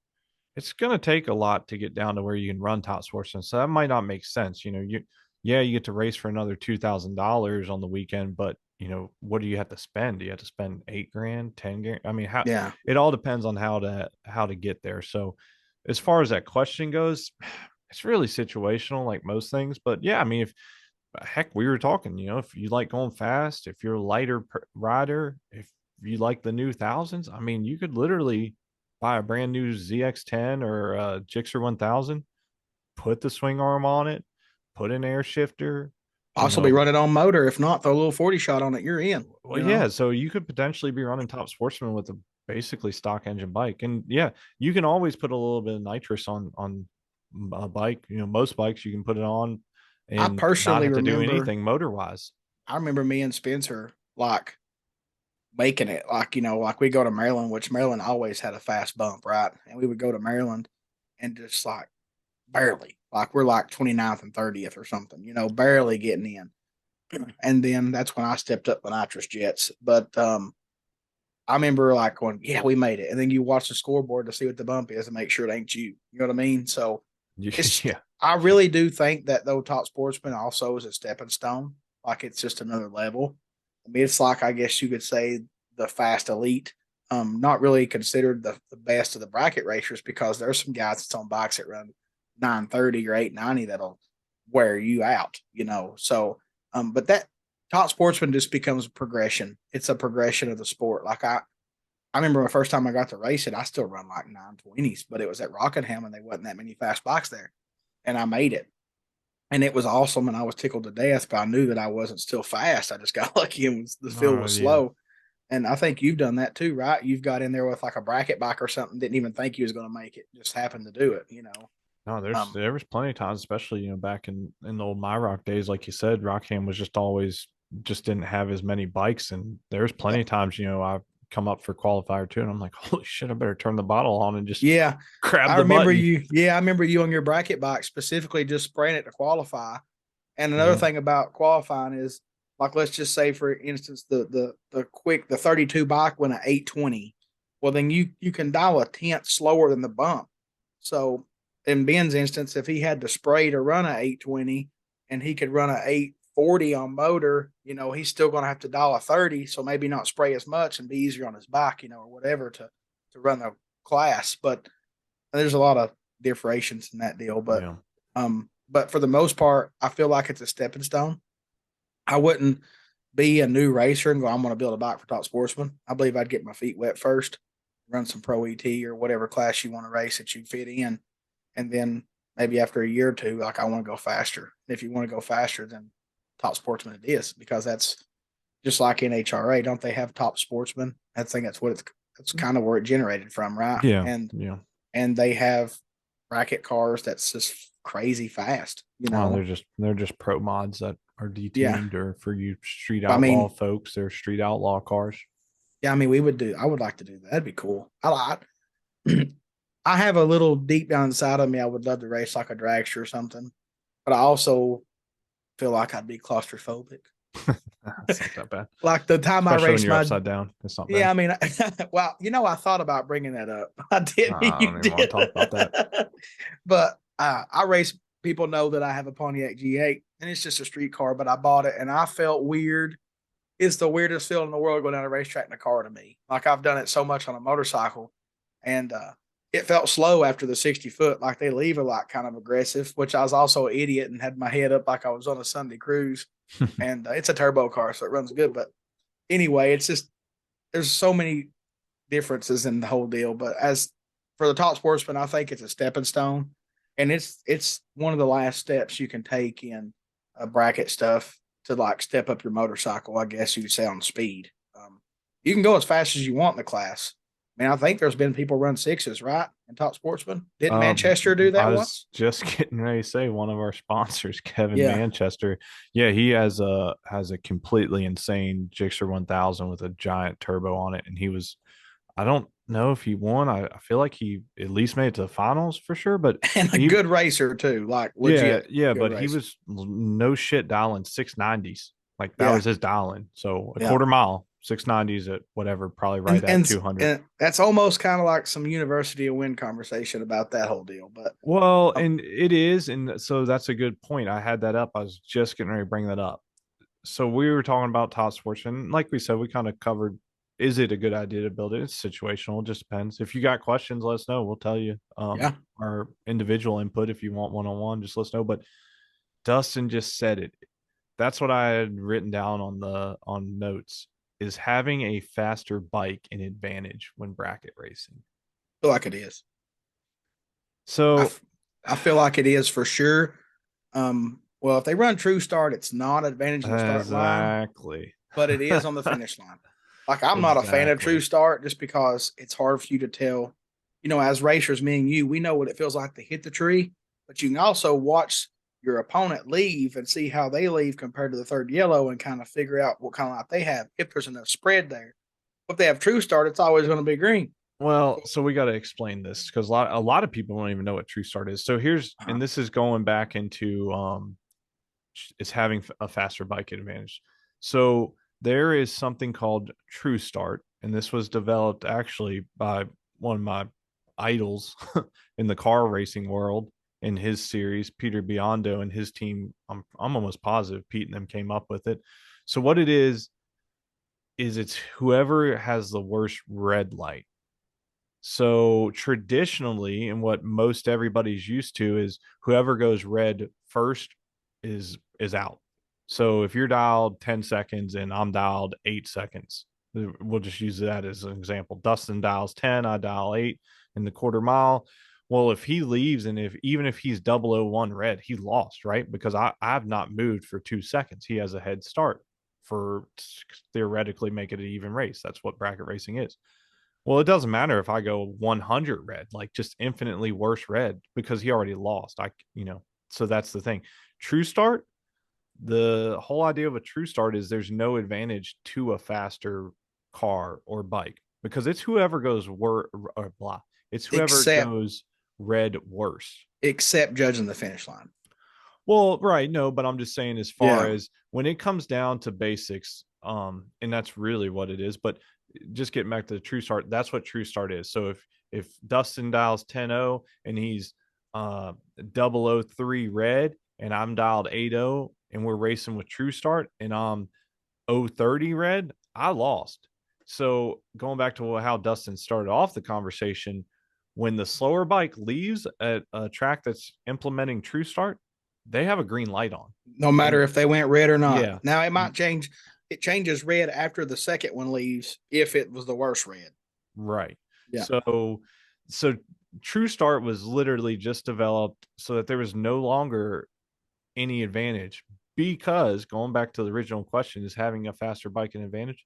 it's going to take a lot to get down to where you can run Top Sportsman. So that might not make sense. You get to race for another $2,000 on the weekend, but what do you have to spend? Do you have to spend 8 grand, 10 grand? I mean, how Yeah. it all depends on how to get there. So as far as that question goes, it's really situational, like most things. But yeah, I mean, if heck, we were talking, if you like going fast, if you're a lighter rider, if you like the new thousands, I mean, you could literally buy a brand new ZX10 or a Gixxer 1000, put the swing arm on it, put an air shifter, you Possibly know. run it on motor. If not, throw a little 40 shot on it. You're in. Well, yeah, so you could potentially be running Top Sportsman with a basically stock engine bike. And yeah, you can always put a little bit of nitrous on a bike. Most bikes you can put it on I and not personally have to do remember. anything motor wise. I remember me and Spencer like making it like we go to Maryland, which Maryland always had a fast bump, right? And we would go to Maryland and just like barely, like we're like 29th and 30th or something, barely getting in. And then that's when I stepped up the nitrous jets. But I remember like going, yeah, we made it. And then you watch the scoreboard to see what the bump is and make sure it ain't you. You know what I mean? So it's, Yeah. I really do think that though Top Sportsman also is a stepping stone. Like it's just another level. I mean, it's like, I guess you could say the fast elite. Not really considered the best of the bracket racers because there's some guys that's on bikes that run 930 or 890 that'll wear you out, you know. So, but that Top Sportsman just becomes a progression. It's a progression of the sport. Like I remember the first time I got to race it, I still run like 920s, but it was at Rockingham and there wasn't that many fast bikes there. And I made it. And it was awesome. And I was tickled to death, but I knew that I wasn't still fast. I just got lucky and the field was Yeah. slow. And I think you've done that too, right? You've got in there with like a bracket bike or something, didn't even think you was going to make it, just happened to do it, you know. No, Um, there was plenty of times, especially back in the old My Rock days, like you said, Rockham was just always just didn't have as many bikes, and there's plenty of times I come up for qualifier two, and I'm like, holy shit, I better turn the bottle on and just yeah, grab I the remember button. you. Yeah, I remember you on your bracket bike specifically just spraying it to qualify. And another Yeah, thing about qualifying is, like, let's just say, for instance, the 32 bike went at 820. Well, then you can dial a tenth slower than the bump. So in Ben's instance, if he had to spray to run a 820 and he could run a 840 on motor, you know, he's still going to have to dial a 30. So maybe not spray as much and be easier on his bike, you know, or whatever to run the class. But there's a lot of differentiations in that deal. yeah. But for the most part, I feel like it's a stepping stone. I wouldn't be a new racer and go, I'm going to build a bike for Top Sportsman. I believe I'd get my feet wet first, run some Pro ET or whatever class you want to race that you fit in. And then maybe after a year or two, like I want to go faster. If you want to go faster, then Top Sportsman it is, because that's just like NHRA. Don't they have Top Sportsman? I think that's what it's kind of where it generated from, right? Yeah, And yeah. they have bracket cars that's just crazy fast, you Well, know? they're just pro mods that are Yeah. detuned, or for you street I outlaw mean, folks, they're street outlaw cars. yeah, I mean, I would like to do that. That'd be cool. I have a little deep down inside of me, I would love to race like a dragster or something, but I also feel like I'd be claustrophobic. That's not that bad, Like the time I especially when raced you're my, upside down. It's not yeah, bad. I mean, well, you know, I thought about bringing that up. I did. I You don't even want did. to talk about that. But I race, people know that I have a Pontiac G8 and it's just a street car, but I bought it and I felt weird. It's the weirdest feeling in the world going down a racetrack in a car to me. Like I've done it so much on a motorcycle, and it felt slow after the 60 foot. Like they leave a lot kind of aggressive, which I was also an idiot and had my head up like I was on a Sunday cruise. And it's a turbo car, so it runs good. But anyway, it's just there's so many differences in the whole deal. But as for the Top Sportsman, I think it's a stepping stone, and it's one of the last steps you can take in bracket stuff to like step up your motorcycle. I guess you could say on speed. You can go as fast as you want in the class. I mean, I think there's been people run sixes, right? In Top Sportsman, didn't Manchester do I that was once? just getting ready to say one of our sponsors, Kevin Yeah, Manchester. Yeah, he has a completely insane Gixxer 1000 with a giant turbo on it, and he was. I don't know if he won. I feel like he at least made it to the finals for sure, but and a he good racer too, like yeah, legit yeah, good but he racer. was no shit dialing 690s. Like that Yeah, was his dialing. So a yeah. quarter mile, 690s at whatever, probably right at 200. And that's almost kind of like some University of Wind conversation about that whole deal. But Well, um, and it is, and so that's a good point. I had that up. I was just getting ready to bring that up. So we were talking about top sports, and like we said, we kind of covered. Is it a good idea to build it? It's situational. It just depends. If you got questions, let us know. We'll tell you. yeah, Our individual input. If you want one on one, just let us know. But Dustin just said it. That's what I had written down on notes. Is having a faster bike an advantage when bracket racing? feel like it is. I, So f- I feel like it is for sure. Well, if they run true start, it's not an advantage in the start line, exactly. but it is on the finish line. Like I'm not a fan of true Exactly. start just because it's hard for you to tell. You know, as racers, me and you, we know what it feels like to hit the tree, but you can also watch your opponent leave and see how they leave compared to the third yellow and kind of figure out what kind of light they have if there's enough spread there. If they have true start, it's always going to be green. Well, so we got to explain this because a lot of people don't even know what True Start is. So here's, Uh-huh. and this is going back into is having a faster bike advantage. So there is something called True Start, and this was developed actually by one of my idols in the car racing world in his series, Peter Biondo and his team. I'm almost positive Pete and them came up with it. So what it is it's whoever has the worst red light. So traditionally, and what most everybody's used to is whoever goes red first is out. So if you're dialed 10 seconds and I'm dialed 8 seconds, we'll just use that as an example. Dustin dials 10, I dial 8 in the quarter mile. Well, if he leaves and if even if he's 001 red, he lost, right? Because I've not moved for 2 seconds. He has a head start for theoretically make it an even race. That's what bracket racing is. Well, it doesn't matter if I go 100 red, like just infinitely worse red because he already lost. So that's the thing. True start, the whole idea of a true start is there's no advantage to a faster car or bike because it's whoever goes or blah. It's whoever except goes red worse. except judging the finish line. Well, right, no, but I'm just saying as far Yeah. as when it comes down to basics, and that's really what it is. But just getting back to the true start, that's what true start is. So if Dustin dials 10-0 and he's 003 red and I'm dialed 80 and we're racing with true start and I'm 030 red, I lost. So going back to how Dustin started off the conversation, when the slower bike leaves at a track that's implementing true start, they have a green light on. No matter And if they went red or not. yeah, Now it might change. It changes red after the second one leaves if it was the worst red. right. Yeah. So True Start was literally just developed so that there was no longer any advantage because going back to the original question, is having a faster bike an advantage?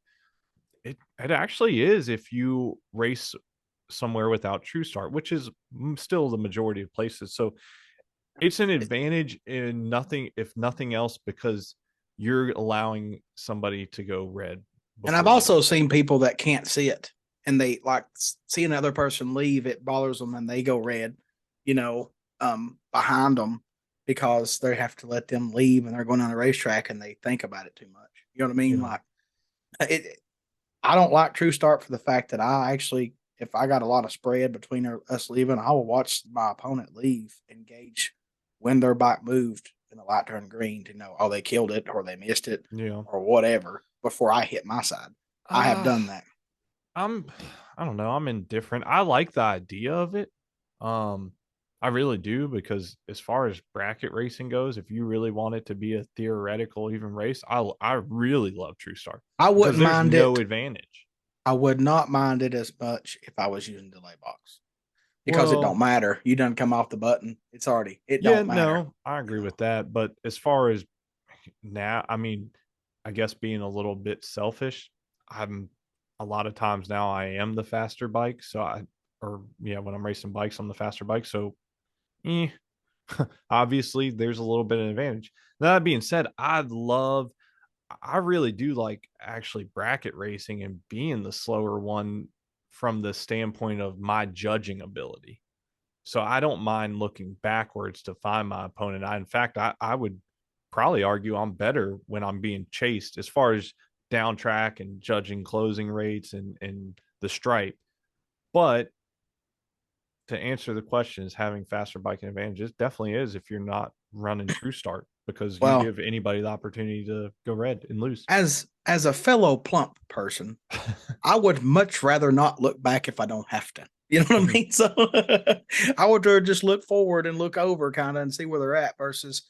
It actually is if you race somewhere without True Start, which is still the majority of places. So it's an advantage in nothing, if nothing else, because you're allowing somebody to go red And I've before you. also seen people that can't see it and they like see another person leave, it bothers them and they go red, behind them because they have to let them leave and they're going on the racetrack and they think about it too much. You know what I mean? Yeah. Like it, I don't like True Start for the fact that I actually, if I got a lot of spread between us leaving, I will watch my opponent leave and gauge when their bike moved and the light turned green to know, oh, they killed it or they missed it Yeah. or whatever before I hit my side. I have Uh, done that. I'm I don't know, I'm indifferent. I like the idea of it. Um I really do because as far as bracket racing goes, if you really want it to be a theoretical even race, I really love True Start I because wouldn't there's mind no it. advantage. I would not mind it as much if I was using delay box because it don't Well, matter. You done come off the button. It yeah, don't matter. no, I You agree know, with that. But as far as now, I mean, I guess being a little bit selfish, I'm a lot of times now I am the faster bike. Or yeah, when I'm racing bikes, I'm the faster bike. So, eh, obviously, there's a little bit of advantage. That being said, I really do like actually bracket racing and being the slower one from the standpoint of my judging ability. So I don't mind looking backwards to find my opponent. In fact, I would probably argue I'm better when I'm being chased as far as down track and judging closing rates and the stripe. But to answer the question, is having faster biking advantages definitely is if you're not running True Start because you well, give anybody the opportunity to go red and lose. as a fellow plump person, I would much rather not look back if I don't have to. You know what I Mhm. mean? So I would rather just look forward and look over kind of and see where they're at versus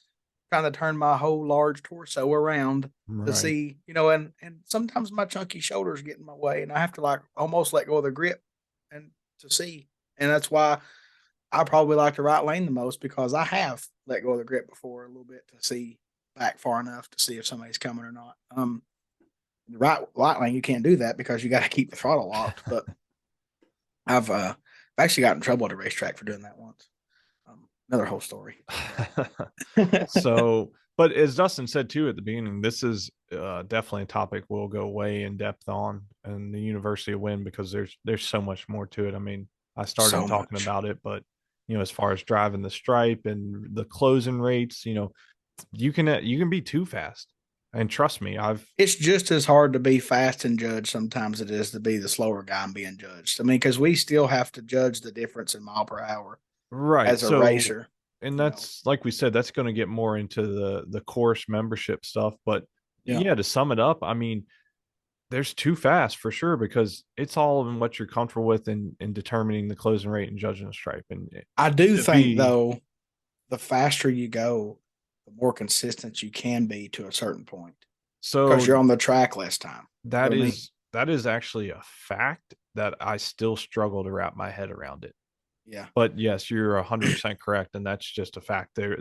trying to turn my whole large torso around to Right. see, and sometimes my chunky shoulders get in my way and I have to like almost let go of the grip and to see. And that's why I probably like the right lane the most because I have let go of the grip before a little bit to see back far enough to see if somebody's coming or not. The right lane, you can't do that because you got to keep the throttle locked. But I've actually got in trouble at a racetrack for doing that once. Another whole story. So, but as Dustin said too at the beginning, this is definitely a topic we'll go way in depth on in the University of Wind because there's so much more to it. I mean, I started So talking much. about it, but as far as driving the stripe and the closing rates, you can be too fast. And trust me, I've It's just as hard to be fast and judged sometimes it is to be the slower guy and being judged. I mean, because we still have to judge the difference in mile per hour right. as a So, racer. and You know, that's like we said, that's going to get more into the course membership stuff. But yeah, yeah, to sum it up, I mean, there's too fast for sure because it's all in what you're comfortable with in determining the closing rate and judging the stripe. And I do to think be though, the faster you go, the more consistent you can be to a certain point because so you're on the track less time. You know what I mean? that is actually a fact that I still struggle to wrap my head around it. Yeah. But yes, you're 100% correct, and that's just a fact. There,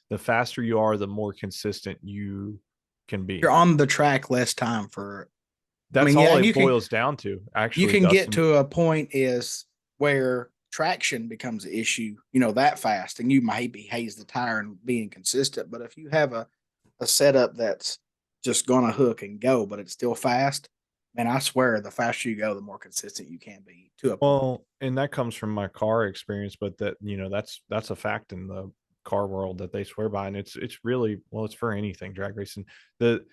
the faster you are, the more consistent you can You're be. on the track less time for, I That's mean, yeah, all and it boils down to, you actually, can get Dustin. to a point is where traction becomes an issue, you know, that fast, and you maybe haze the tire and being consistent. But if you have a setup that's just gonna hook and go, but it's still fast, man, I swear the faster you go, the more consistent you can be to a point. Well, and that comes from my car experience, but that that's a fact in the car world that they swear by, and it's really well, it's for anything drag racing. The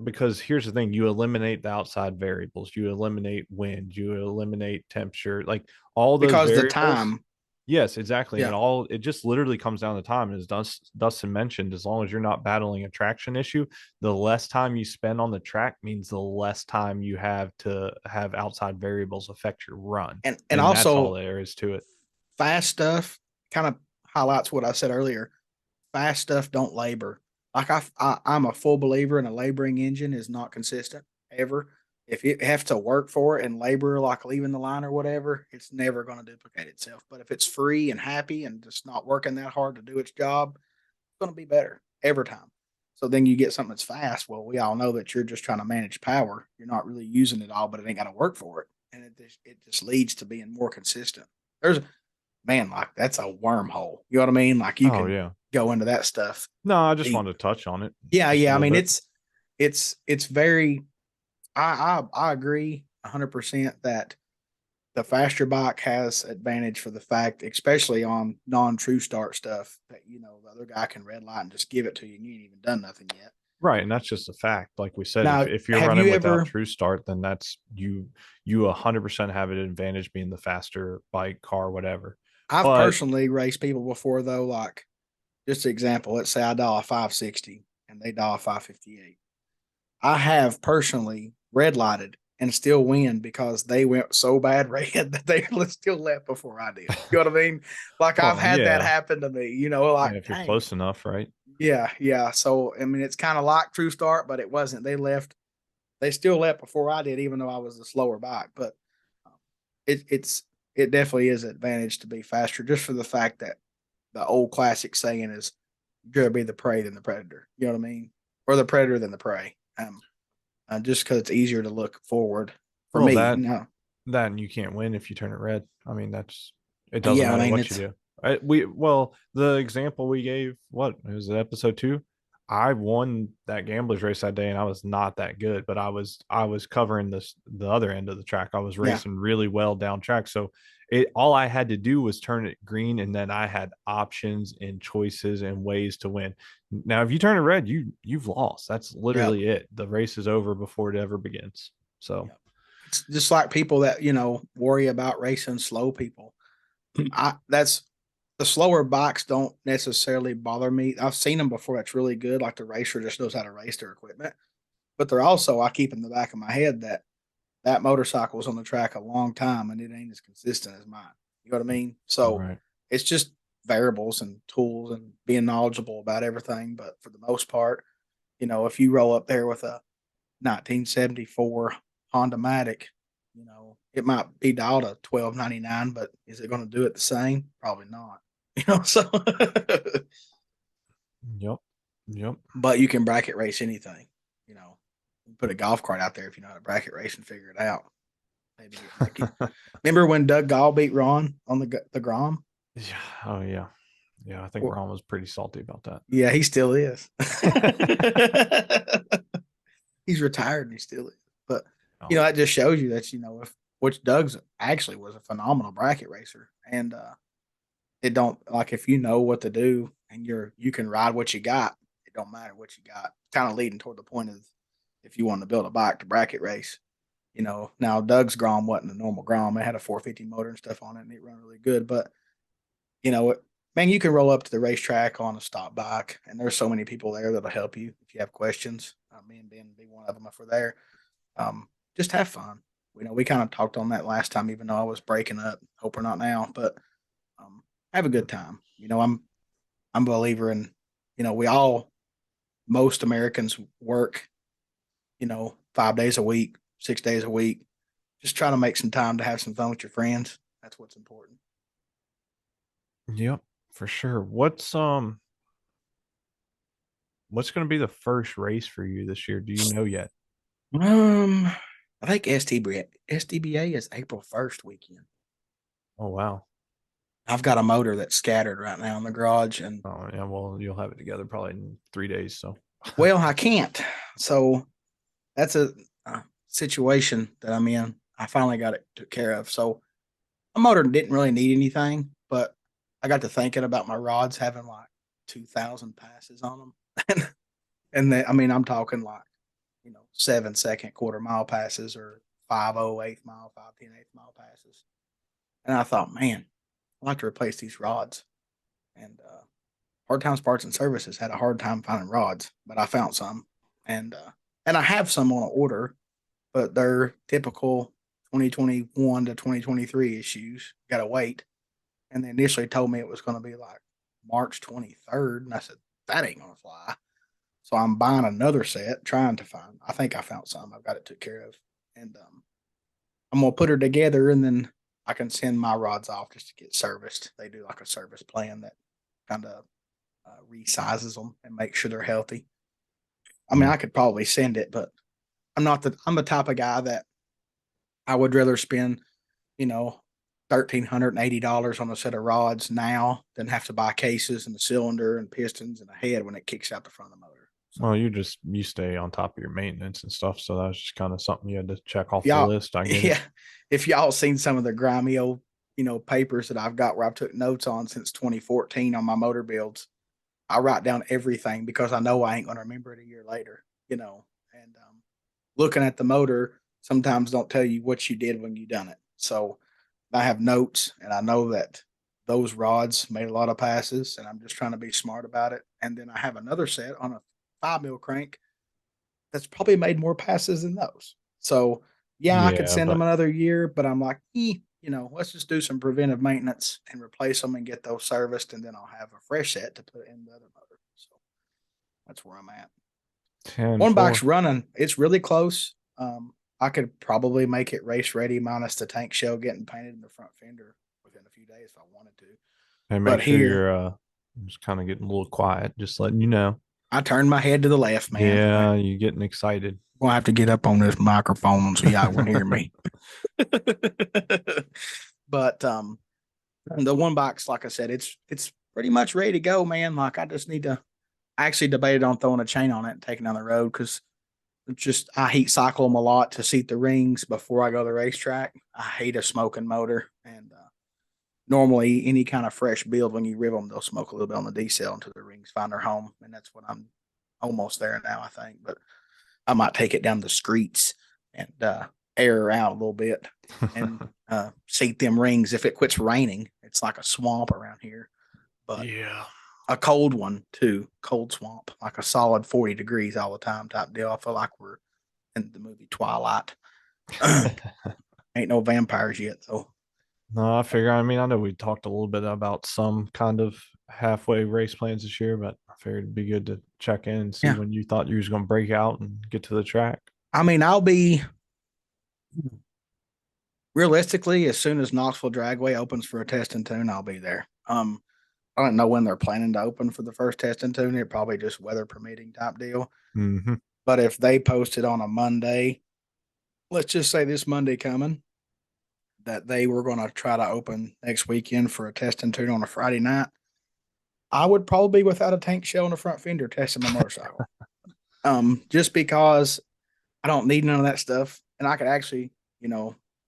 because here's the thing: you eliminate the outside variables, you eliminate wind, you eliminate temperature, like all those Because the variables. time, Yes, exactly. yeah. And all it just literally comes down to time. As Dustin mentioned, as long as you're not battling a traction issue, the less time you spend on the track means the less time you have to have outside variables affect your run. And And that's all also there is to it. fast stuff kind of highlights what I said earlier. Fast stuff don't labor. Like I'm a full believer in a laboring engine is not consistent ever. If you have to work for it and labor, like leaving the line or whatever, it's never going to duplicate itself. But if it's free and happy and just not working that hard to do its job, it's going to be better every time. So then you get something that's fast. Well, we all know that you're just trying to manage power. You're not really using it all, but it ain't got to work for it, and it just leads to being more consistent. There's man, like that's a wormhole. You know what I mean? Like you Oh can yeah. go into that stuff No, I just deep. wanted to touch on it Yeah, just a yeah. I little mean, bit. it's very. I agree 100% that the faster bike has advantage for the fact, especially on non-true start stuff, that you know the other guy can red light and just give it to you, and you ain't even done nothing yet. Right. And that's just a fact. Like we said, Now, if you're have you running without ever? true start, then that's you 100% have an advantage being the faster bike, car, whatever. I've But personally raced people before though. Like just an example, let's say I dial a 560 and they dial a 558. I have personally red lighted and still win because they went so bad red that they still left before I did. You know what I mean? Like I've well, had that yeah. happen to me, you know, like Yeah, if you're dang. close enough, right? Yeah, yeah. So I mean it's kind of like True Start, but it wasn't. They still left before I did, even though I was the slower bike. But um, it's it definitely is an advantage to be faster just for the fact that the old classic saying is you're gonna be the prey than the predator. You know what I mean? Or the predator than the prey. Just because it's easier to look forward for Well, me. No, that and you can't win if you turn it red. I mean, that's it doesn't yeah, I matter mean what you it's do. Well, the example we gave, what was it, episode 2? I won that gamblers race that day and I was not that good, but I was covering the other end of the track. I was yeah, racing really well down track. So it all I had to do was turn it green and then I had options and choices and ways to win. Now, if you turn it red, you've lost. That's yeah, literally it. The race is over before it ever begins. So yeah. It's just like people that worry about racing slow people. I that's the slower bikes don't necessarily bother me. I've seen them before. That's really good. Like the racer just knows how to race their equipment. But they're also I keep in the back of my head that that motorcycle was on the track a long time and it ain't as consistent as mine. You know what I mean? So right. it's just variables and tools and being knowledgeable about everything. But for the most part, if you roll up there with a 1974 Honda Matic, it might be dialed a 1299, but is it going to do it the same? Probably not. So Yep. Yep. but you can bracket race anything. You know, you put a golf cart out there if you know how to bracket race and figure it out. Maybe like it. Remember when Doug Gall beat Ron on the Grom? Yeah. Oh yeah. Yeah. I think Well, Ron was pretty salty about yeah, he still is. that. He's retired and he still is. But Oh, that just shows you that if which Doug's actually was a phenomenal bracket racer, and it don't like if you know what to do and you can ride what you got, it don't matter what you got. Kind of leading toward the point of if you want to build a bike to bracket race. Now Doug's Grom wasn't a normal Grom. It had a 450 motor and stuff on it, and it ran really good. But man, you can roll up to the racetrack on a stop bike, and there's so many people there that'll help you if you have questions. Me and Ben be one of them if we're there. Just have fun. We kind of talked on that last time, even though I was breaking up. Hope we're not now, but have a good time. I'm a believer in, most Americans work, 5 days a week, 6 days a week. Just try to make some time to have some fun with your friends. That's what's important. Yep, for sure. What's going to be the first race for you this year? Do you know yet? I think SDBA is April 1st weekend. Oh wow. I've got a motor that's scattered right now in the garage, and Oh yeah, well you'll have it together probably in 3 days. So well, I can't. So that's a situation that I'm in. I finally got it took care of. So my motor didn't really need anything, but I got to thinking about my rods having like 2,000 passes on them, and I'm talking like 7-second quarter-mile passes or 5/08 mile, 5/10 mile passes. And I thought, man, I'd like to replace these rods. And Hard Times Parts and Services had a hard time finding rods, but I found some, and I have some on order, but they're typical 2021 to 2023 issues. Got to wait. And they initially told me it was going to be like March 23rd, and I said that ain't going to fly. So I'm buying another set, trying to find. I think I found some. I've got it took care of, and I'm gonna put her together, and then I can send my rods off just to get serviced. They do like a service plan that kind of resizes them and make sure they're healthy. I mean, I could probably send it, but I'm the type of guy that I would rather spend, $1,380 on a set of rods now than have to buy cases and a cylinder and pistons and a head when it kicks out the front of the motor. So, well, you stay on top of your maintenance and stuff, so that was just kind of something you had to check off the y'all, list. I get yeah, it. if y'all seen some of the grimy old, papers that I've got where I've took notes on since 2014 on my motor builds, I write down everything because I know I ain't going to remember it a year later, and looking at the motor sometimes don't tell you what you did when you done it. So I have notes, and I know that those rods made a lot of passes, and I'm just trying to be smart about it. And then I have another set on a 5 mil crank that's probably made more passes than those. So yeah, I could Yeah, send them but another year, but I'm like, let's just do some preventive maintenance and replace them and get those serviced, and then I'll have a fresh set to put in the other motor. So that's where I'm at. 10 One 4. box running, it's really close. I could probably make it race ready minus the tank shell getting painted in the front fender within a few days if I wanted to. Hey, make But sure here, you're just kind of getting a little quiet, just letting you know. I turned my head to the left, man. Yeah, you're getting excited. Gonna have to get up on this microphone so y'all can hear me. But the one box, like I said, it's pretty much ready to go, man. Like I just need to. I actually debated on throwing a chain on it and taking down the road because I heat cycle them a lot to seat the rings before I go to the racetrack. I hate a smoking motor, and normally any kind of fresh build, when you rib them, they'll smoke a little bit on the decel until the rings find their home, and that's what I'm almost there now, I think. But I might take it down the streets and air out a little bit and seat them rings. If it quits raining, it's like a swamp around here, but Yeah. a cold one too, cold swamp, like a solid 40 degrees all the time type deal. I feel like we're in the movie Twilight. Ain't no vampires yet though. No, I figure. I mean, I know we talked a little bit about some kind of halfway race plans this year, but I figured it'd be good to check in and see Yeah. when you thought you was going to break out and get to the track. I mean, I'll be realistically as soon as Knoxville Dragway opens for a test and tune, I'll be there. I don't know when they're planning to open for the first test and tune. It probably just weather permitting type deal. Mm-hmm. But if they post it on a Monday, let's just say this Monday coming, that they were going to try to open next weekend for a test and tune on a Friday night, I would probably be without a tank shell in the front fender testing my motorcycle. Just because I don't need none of that stuff, and I could actually,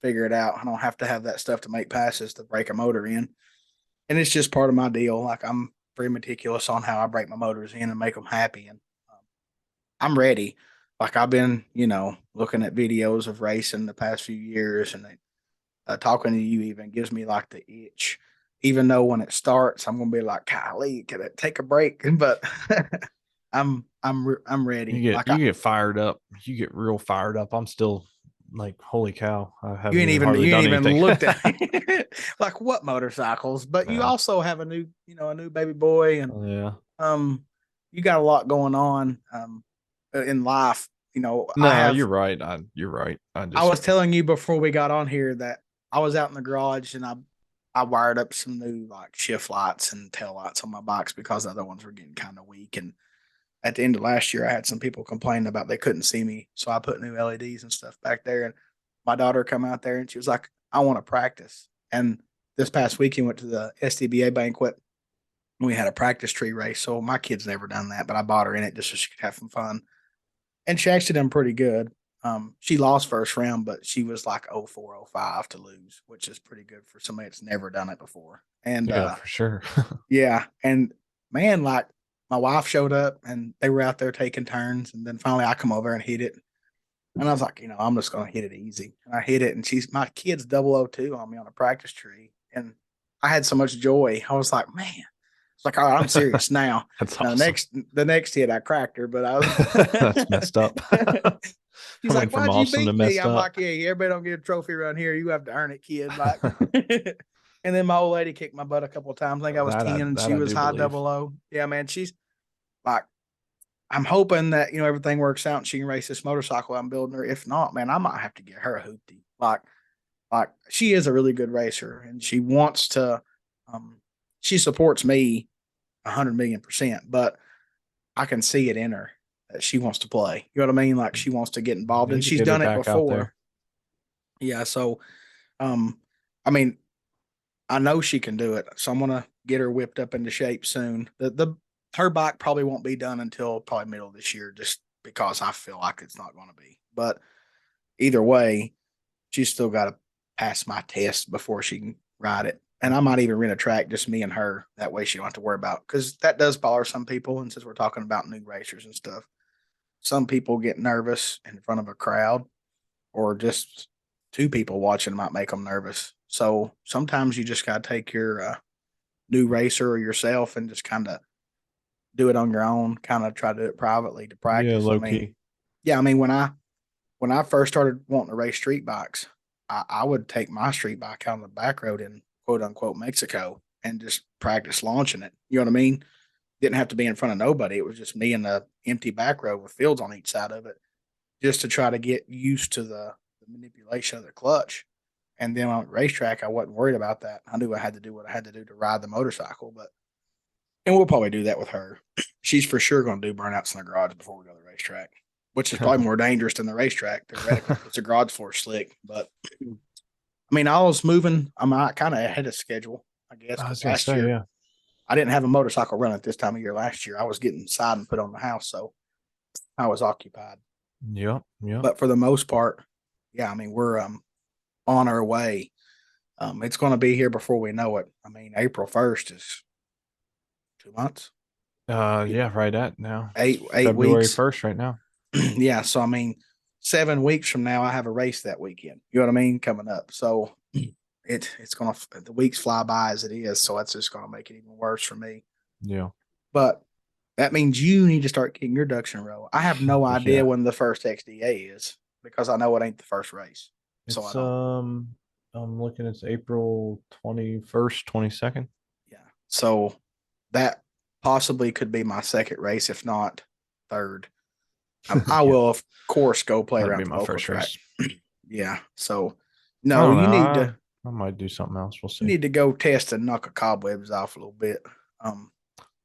figure it out. I don't have to have that stuff to make passes to break a motor in, and it's just part of my deal. Like very meticulous on how I break my motors in and make them happy. And I'm ready. Like I've been, looking at videos of racing the past few years, and talking to you even gives me like the itch. Even though when it starts, I'm gonna be like, "Golly, can it take a break?" But I'm You ready. get Like you get fired up. You get real fired up. I'm still like, holy cow! I you haven't ain't even even hardly you ain't done even anything. looked at like what motorcycles, but you Yeah, also have a new baby boy, and yeah. um, you got a lot going on in life. I No, have. you're right. You're right. I was telling you before we got on here that I was out in the garage and I wired up some new like shift lights and tail lights on my bikes because the other ones were getting kind of weak. And at the end of last year, I had some people complaining about they couldn't see me, so I put new LEDs and stuff back there. And my daughter come out there and she was like, "I want to practice." And this past weekend went to the SDBA banquet. We had a practice tree race, so my kid's never done that, but I bought her in it just so she could have some fun. And she actually done pretty good. She lost first round, but she was like 0405 to lose, which is pretty good for somebody that's never done it before. And Yeah, for sure. yeah, and man, like my wife showed up and they were out there taking turns, and then finally I come over and hit it. And I was like, I'm just gonna hit it easy. And I hit it, and she's my kid's 002 on me on a practice tree. And I had so much joy. I was like, man, it's like, all right, I'm serious now. That's Now awesome. the next hit I cracked her, but I That's messed up. she's I like, went from "Why'd you awesome to beat me?" messed I'm up. like, "Yeah, everybody don't get a trophy around here. You have to earn it, kid." Like, and then my old lady kicked my butt a couple of times. I think I was 10 and That she I was do high believe. 00. Yeah, man, she's like, I'm hoping that everything works out and she can race this motorcycle I'm building her. If not, man, I might have to get her a hoopty. Like she is a really good racer and she wants to. Um, she supports me 100 million%, but I can see it in her that she wants to play. You know what I mean? Like she wants to get involved, You and could she's get her done it back out before. there. Yeah, so um, I mean, I know she can do it, so I'm gonna get her whipped up into shape soon. The her bike probably won't be done until probably middle of this year, just because I feel like it's not going to be. But either way, she's still got to pass my test before she can ride it. And I might even rent a track, just me and her. That way she don't have to worry about, because that does bother some people. And since we're talking about new racers and stuff, some people get nervous in front of a crowd, or just two people watching might make them nervous. So sometimes you just got to take your new racer or yourself and just kind of do it on your own, kind of try to do it privately to Yeah, practice. I low mean, key. yeah, I mean, when I first started wanting to race street bikes, I would take my street bike out on the back road in quote unquote Mexico and just practice launching it. You know what I mean? Didn't have to be in front of nobody. It was just me and the empty back road with fields on each side of it, just to try to get used to the manipulation of the clutch. And then on the racetrack, I wasn't worried about that. I knew I had to do what I had to do to ride the motorcycle, but and we'll probably do that with her. She's for sure going to do burnouts in the garage before we go to the racetrack, which is probably more dangerous than the racetrack theoretically because the garage floor is slick. But I mean, I was moving. I'm kind of ahead of schedule, I guess, I because was gonna last say, year yeah. I didn't have a motorcycle run at this time of year. Last year I was getting siding put on the house, so I was occupied. Yep, yep. But for the most part, yeah, I mean we're on our way. It's going to be here before we know it. I mean, April 1st is 2 months, Yeah, right at now. It's eight February weeks. 1st right now. Yeah, so I mean, 7 weeks from now, I have a race that weekend. You know what I mean? Coming up, so it's gonna the weeks fly by as it is. So that's just gonna make it even worse for me. Yeah. But that means you need to start getting your ducks in a row. I have no idea Yeah. when the first XDA is because I know it ain't the first race. So I It's don't. I'm looking, it's April 21st, 22nd. Yeah. So that possibly could be my second race, if not third. I Yeah, will, of course, go play that'd be around the my local first track. race. Yeah. So I no, don't know. you need to I might do something else. We'll you see. need to go test and knock the cobwebs off a little bit. Um,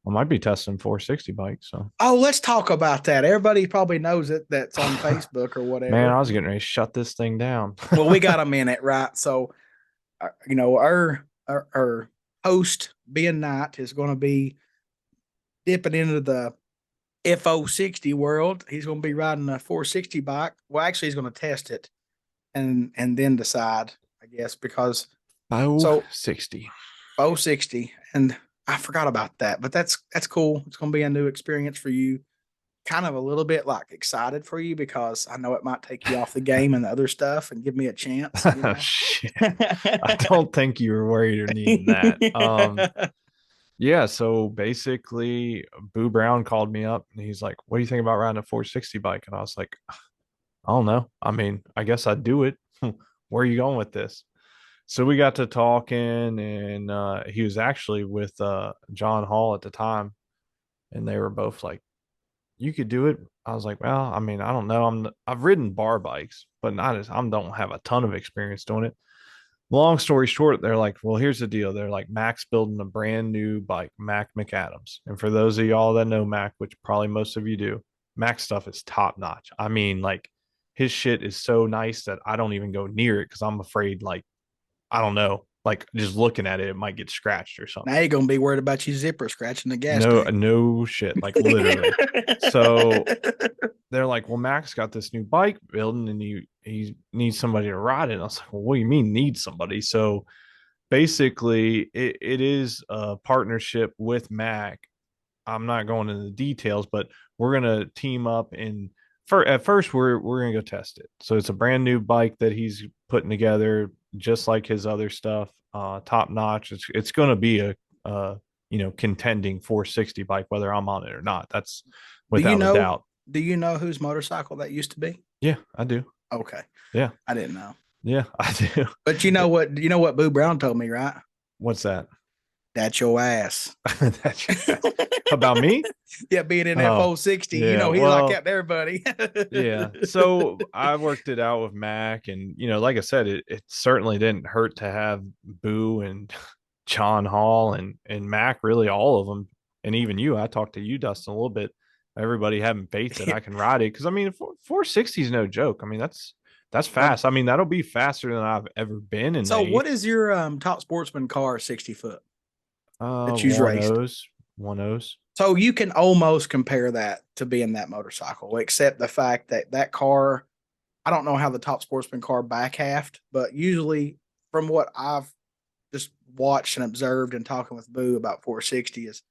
I might be testing 460 bikes. So, let's talk about that. Everybody probably knows it that's on Facebook or man, whatever. I was getting ready to shut this thing down. Well, we got a minute, right? So, our host Ben Knight is going to be dipping into the FO60 world. He's going to be riding a 460 bike. Well, actually, he's going to test it and then decide, I guess, because so 560. 460 and I forgot about that, but that's cool. It's going to be a new experience for you. Kind of a little bit like excited for you because I know it might take you off the game and the other stuff and give me a chance, you know. Shit. I don't think you were worried or needing that. Yeah, so basically Boo Brown called me up and he's like, "What do you think about riding a 460 bike?" And I was like, "I don't know. I mean, I guess I'd do it." Where are you going with this? So we got to talking, and he was actually with John Hall at the time, and they were both like, "You could do it." I was like, "Well, I mean, I don't know. I've ridden bar bikes, but not as I don't have a ton of experience doing it." Long story short, they're like, "Well, here's the deal. They're like, Mac's building a brand new bike, Mac McAdams. And for those of y'all that know Mac, which probably most of you do, Mac stuff is top notch. I mean, like, his shit is so nice that I don't even go near it because I'm afraid, like, I don't know, like just looking at it, it might get scratched or something. Now you're gonna be worried about your zipper scratching the gas No, tank. no shit, like literally. So they're like, "Well, Mac's got this new bike building and he needs somebody to ride it." And I was like, "Well, what do you mean need somebody?" So basically it is a partnership with Mac. I'm not going into the details, but we're gonna team up and at first we're gonna go test it. So it's a brand new bike that he's putting together, just like his other stuff, top notch. It's gonna be a contending 460 bike, whether I'm on it or not. That's Do you without a know? doubt. Do you know whose motorcycle that used to be? Yeah, I do. Okay, Yeah, I didn't know. yeah, I do. But you know what? You know what Boo Brown told me, right? What's that? That's your ass. That's about me. Yeah, being in Oh, FO60, you yeah. know, he's like Well, that to everybody. yeah. So I worked it out with Mac, and like I said, it certainly didn't hurt to have Boo and John Hall and Mac, really all of them, and even you. I talked to you, Dustin, a little bit. Everybody having faith that I can ride it because I mean, 460 is no joke. I mean, that's Well, fast. I mean, that'll be faster than I've ever been in the so what eighth. is your top sportsman car 60 foot that you've One raced? O's, one O's. So you can almost compare that to being that motorcycle, except the fact that that car, I don't know how the top sportsman car back half, but usually from what I've just watched and observed and talking with Boo about 460 is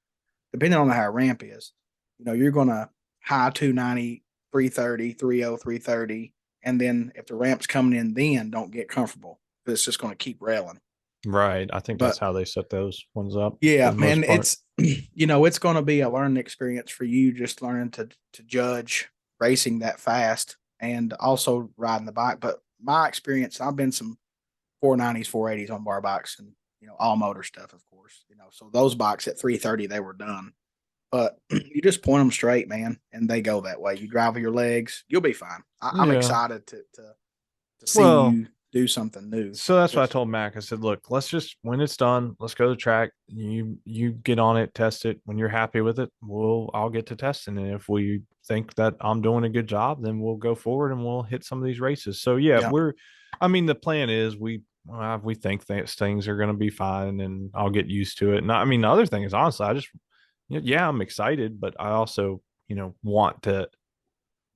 depending on how a ramp is, you know, you're going to high 290, 330, 30, 330. And then if the ramp's coming in, then don't get comfortable. It's just going to keep railing. Right. I think that's But how they set those ones up for yeah, the man, most part. it's it's going to be a learning experience for you, just learning to judge racing that fast and also riding the bike. But my experience, I've been some 490s, 480s on bar bikes, and all motor stuff, of course. So those bikes at 330, they were done. But you just point them straight, man, and they go that way. You drive with your legs, you'll be fine. I'm Yeah. excited to see Well, you do something new so that's what I because told Mac. I said, "Look, let's just when it's done, let's go to the track. You get on it, test it. When you're happy with it, I'll get to testing. And if we think that I'm doing a good job, then we'll go forward and we'll hit some of these races." So yeah, yeah, I mean, the plan is we think that things are going to be fine, and I'll get used to it. And I mean, the other thing is honestly, I just yeah, I'm excited, but I also want to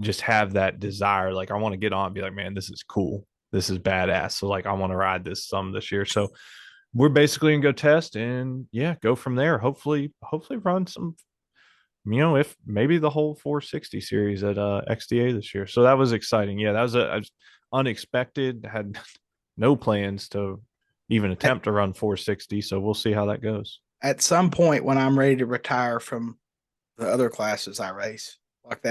just have that desire. Like I want to get on and be like, man, this is cool. This is badass. So like I want to ride this some this year. So we're basically gonna go test and yeah, go from there. Hopefully run some, if maybe the whole 460 series at XDA this year. So that was exciting. Yeah, that was I was unexpected. Had no plans to even at, attempt to run 460. So we'll see how that goes. at some point when I'm ready to retire from the other classes I race, like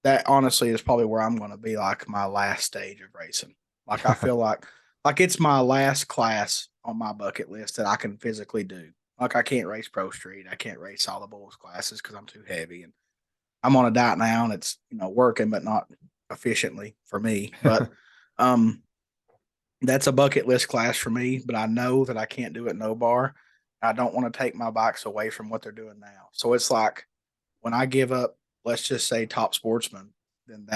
that honestly is probably where I'm going to be, like my last stage of racing. Like I feel like it's my last class on my bucket list that I can physically do. Like I can't race pro street, I can't race all the bulls classes because I'm too heavy, and I'm on a diet now, and it's working but not efficiently for me. But um, that's a bucket list class for me. But I know that I can't do it no bar. I don't want to take my bikes away from what they're doing now. So it's like when I give up, let's just say top sportsman, then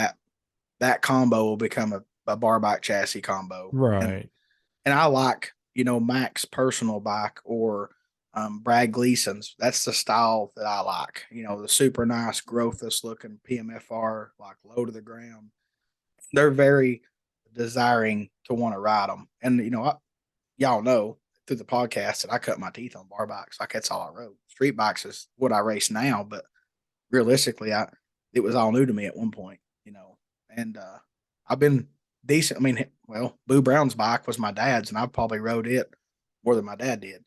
that combo will become a bar bike chassis combo. And Right. I like, Mac's personal bike or Brad Gleason's. That's the style that I like. The super nice growthless looking PMFR, like low to the ground. They're very desiring to want to ride them. And, y'all know through the podcast that I cut my teeth on bar bikes. Like that's all I rode. Street bikes is what I race now, but realistically, it was all new to me at one point, and I've been decent. I mean, well, Boo Brown's bike was my dad's, and I probably rode it more than my dad did.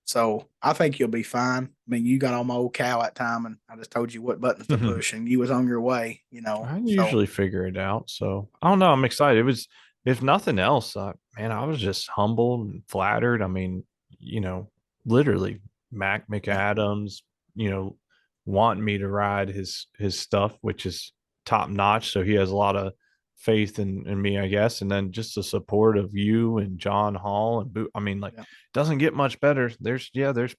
So I think you'll be fine. I mean, you got on my old cow that time, and I just told you what buttons to push, and you was on your way. I So usually figure it out. So I don't know. I'm excited. It was, if nothing else, man, I was just humbled and flattered. I mean, you know, literally Mac yeah, McAdams, you know, wanting me to ride his stuff, which is top notch. So he has a lot of faith in me, I guess. And then just the support of you and John Hall and I mean, like, yeah. doesn't get much better. There's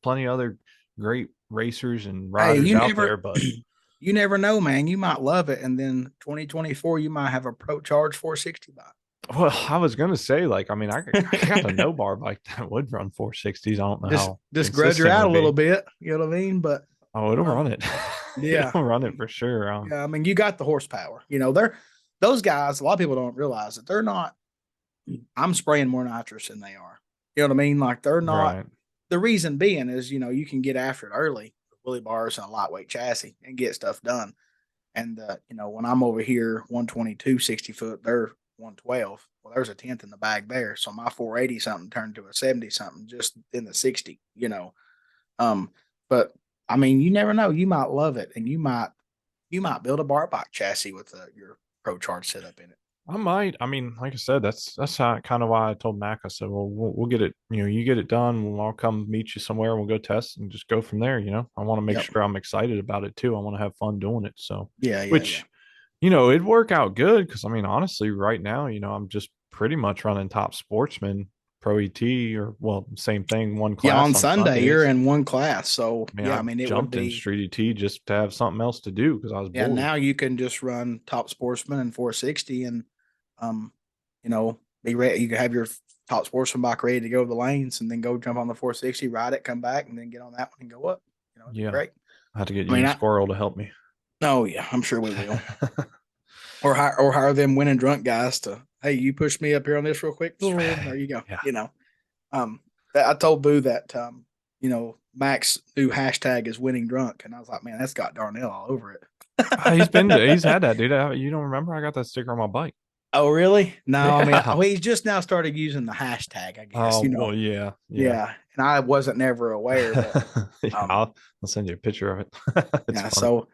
plenty of other great racers and Hey, riders out there, but you never know, man. You might love it, and then 2024, you might have a Pro Charge 460 well, I was gonna say, like, I mean, I got a bike. no bar bike that would run 460s. I don't know just how just grudge her consistent it out a would little be. bit. You know what I mean? But Oh, it'll run um, it. yeah, It'll run it for sure. yeah. I mean, you got the horsepower. They're those guys. A lot of people don't realize that they're not. I'm spraying more nitrous than they are. You know what I mean? Like they're not. Right. The reason being is you can get after it early with wheelie bars and a lightweight chassis and get stuff done. And when I'm over here 122 60 foot, they're 112. Well, there's a tenth in the bag there. So my 480 something turned to a 70 something just in the 60. Um, but I mean, you never know. You might love it, and you might build a bar bike chassis with your Pro Charge setup in it. I might. I mean, like I said, that's how, kind of why I told Mac. I said, well, we'll get it. You know, you get it done. I'll come meet you somewhere. We'll go test and just go from there. You know, I want to make Yep. sure I'm excited about it too. I want to have fun doing it. So, Yeah. Yeah. Yeah. which, it'd work out good because I mean, honestly, right now, I'm just pretty much running Top Sportsman Pro ET, or well, same thing, one Yeah. On class on Sunday, you're Sundays. in one class, so I mean, yeah. I I mean, it would jumped in be. Street ET just to have something else to do because I was Yeah. bored. Now you can just run Top Sportsman and 460, and um, be ready. You can have your Top Sportsman bike ready to go to the lanes, and then go jump on the 460, ride it, come back, and then get on that one and go up. It'd be Yeah, great. I had to get I you mean, and Squirrel to help me. oh yeah, I'm sure we will. Or hire them winning drunk guys to, hey, you push me up here on this real quick. There you go. Yeah. Um, I told Boo that Max new hashtag is winning drunk, and I was like, man, that's got Darnell all over it. He's had that, dude. You don't remember? I got that sticker on my bike. Oh, really? No, I mean, Yeah. he's just now started using the hashtag, I guess. Oh, well, yeah, yeah. Yeah, and I wasn't never aware, but Yeah, um, I'll send you a picture of it. It's yeah. funny. So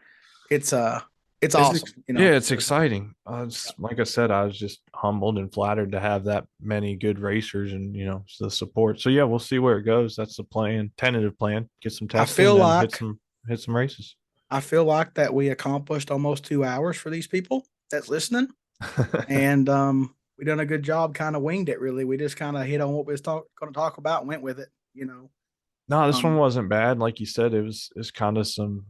it's it's It's awesome. yeah, it's There's exciting. yeah. Like I said, I was just humbled and flattered to have that many good racers and the support. So yeah, we'll see where it goes. That's the plan, tentative plan. Get some I testing, feel then like hit some races. I feel like that we accomplished almost 2 hours for these people that's listening. And we done a good job. Kind of winged it. Really, we just kind of hit on what we was going to talk about and went with it. No, this one Um, wasn't bad. Like you said, it's kind of some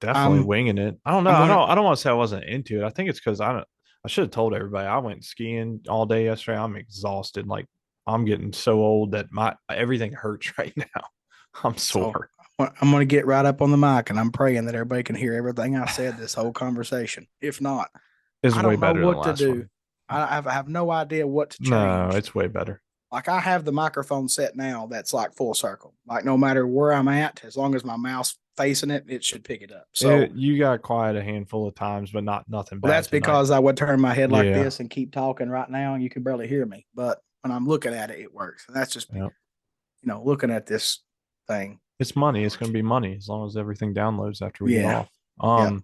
definitely I'm winging it. I don't know. I'm gonna. I don't want to say I wasn't into it. I think it's because I should have told everybody I went skiing all day yesterday. I'm exhausted. Like I'm getting so old that my everything hurts right now. I'm So sore. I'm gonna get right up on the mic, and I'm praying that everybody can hear everything I said this whole conversation. If not, It's I way don't know better than the what to last do. one. I have no idea what to No, change. it's way better. Like I have the microphone set now that's like full circle. Like no matter where I'm at, as long as my mouse facing it, it should pick it up. So You got quiet a handful of times, but nothing well, bad that's tonight. because I would turn my head like Yeah. this and keep talking right now, and you can barely hear me. But when I'm looking at it, it works. And that's just me, Yeah. looking at this thing. It's money. It's going to be money as long as everything downloads after we get Yeah. off. Yep.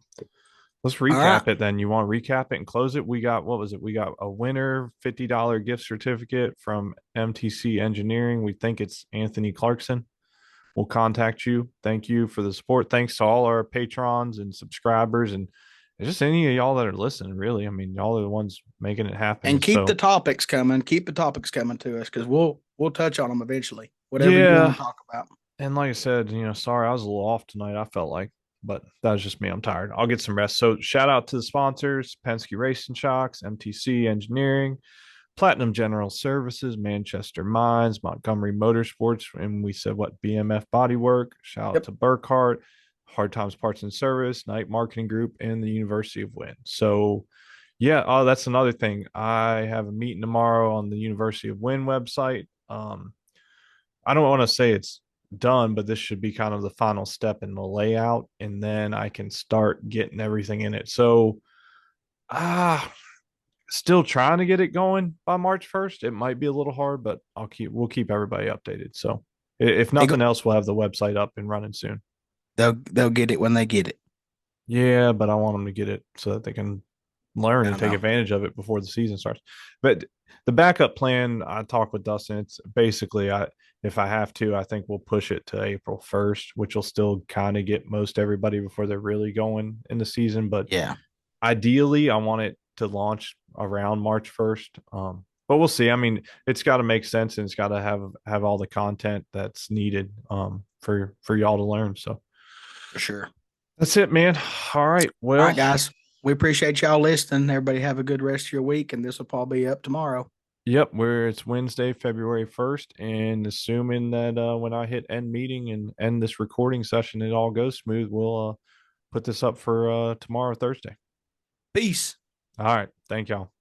Let's All right. recap it then. You want to recap it and close it? We got, what was it? We got a winner $50 gift certificate from MTC Engineering. We think it's Anthony Clarkson. We'll contact you. Thank you for the support. Thanks to all our patrons and subscribers and just any of y'all that are listening, really. I mean, y'all are the ones making it happen. And keep the So, topics coming. Keep the topics coming to us because we'll touch on them eventually. Whatever you want yeah. to talk about. And like I said, sorry, I was a little off tonight. I felt like, but that was just me. I'm tired. I'll get some rest. So shout out to the sponsors: Penske Racing Shocks, MTC Engineering, Platinum General Services, Manchester Mines, Montgomery Motorsports, and we said what, BMF Bodywork. Shout out Yep. to Burkhart, Hard Times Parts and Service, Night Marketing Group, and the University of Wynn. So yeah, oh, that's another thing. I have a meeting tomorrow on the University of Wynn website. I don't want to say it's done, but this should be kind of the final step in the layout, and then I can start getting everything in it. So, ah, still trying to get it going by March 1st. It might be a little hard, but we'll keep everybody updated. So, if They go, nothing else, we'll have the website up and running soon. they'll get it when they get it. Yeah, but I want them to get it so that they can learn I and take know. advantage of it before the season starts. But the backup plan, I talked with Dustin. It's basically, if I have to, I think we'll push it to April 1st, which will still kind of get most everybody before they're really going in the season. But Yeah, ideally, I want it to launch around March 1st. But we'll see. I mean, it's got to make sense and it's got to have all the content that's needed for y'all to learn. So for sure. that's it, man. All right. All right, Well, guys. We appreciate y'all listening. Everybody have a good rest of your week, and this will probably be up tomorrow. yep, it's Wednesday, February 1st, and assuming that when I hit end meeting and end this recording session, it all goes smooth, we'll put this up for tomorrow, Thursday. Peace. All right. Thank y'all.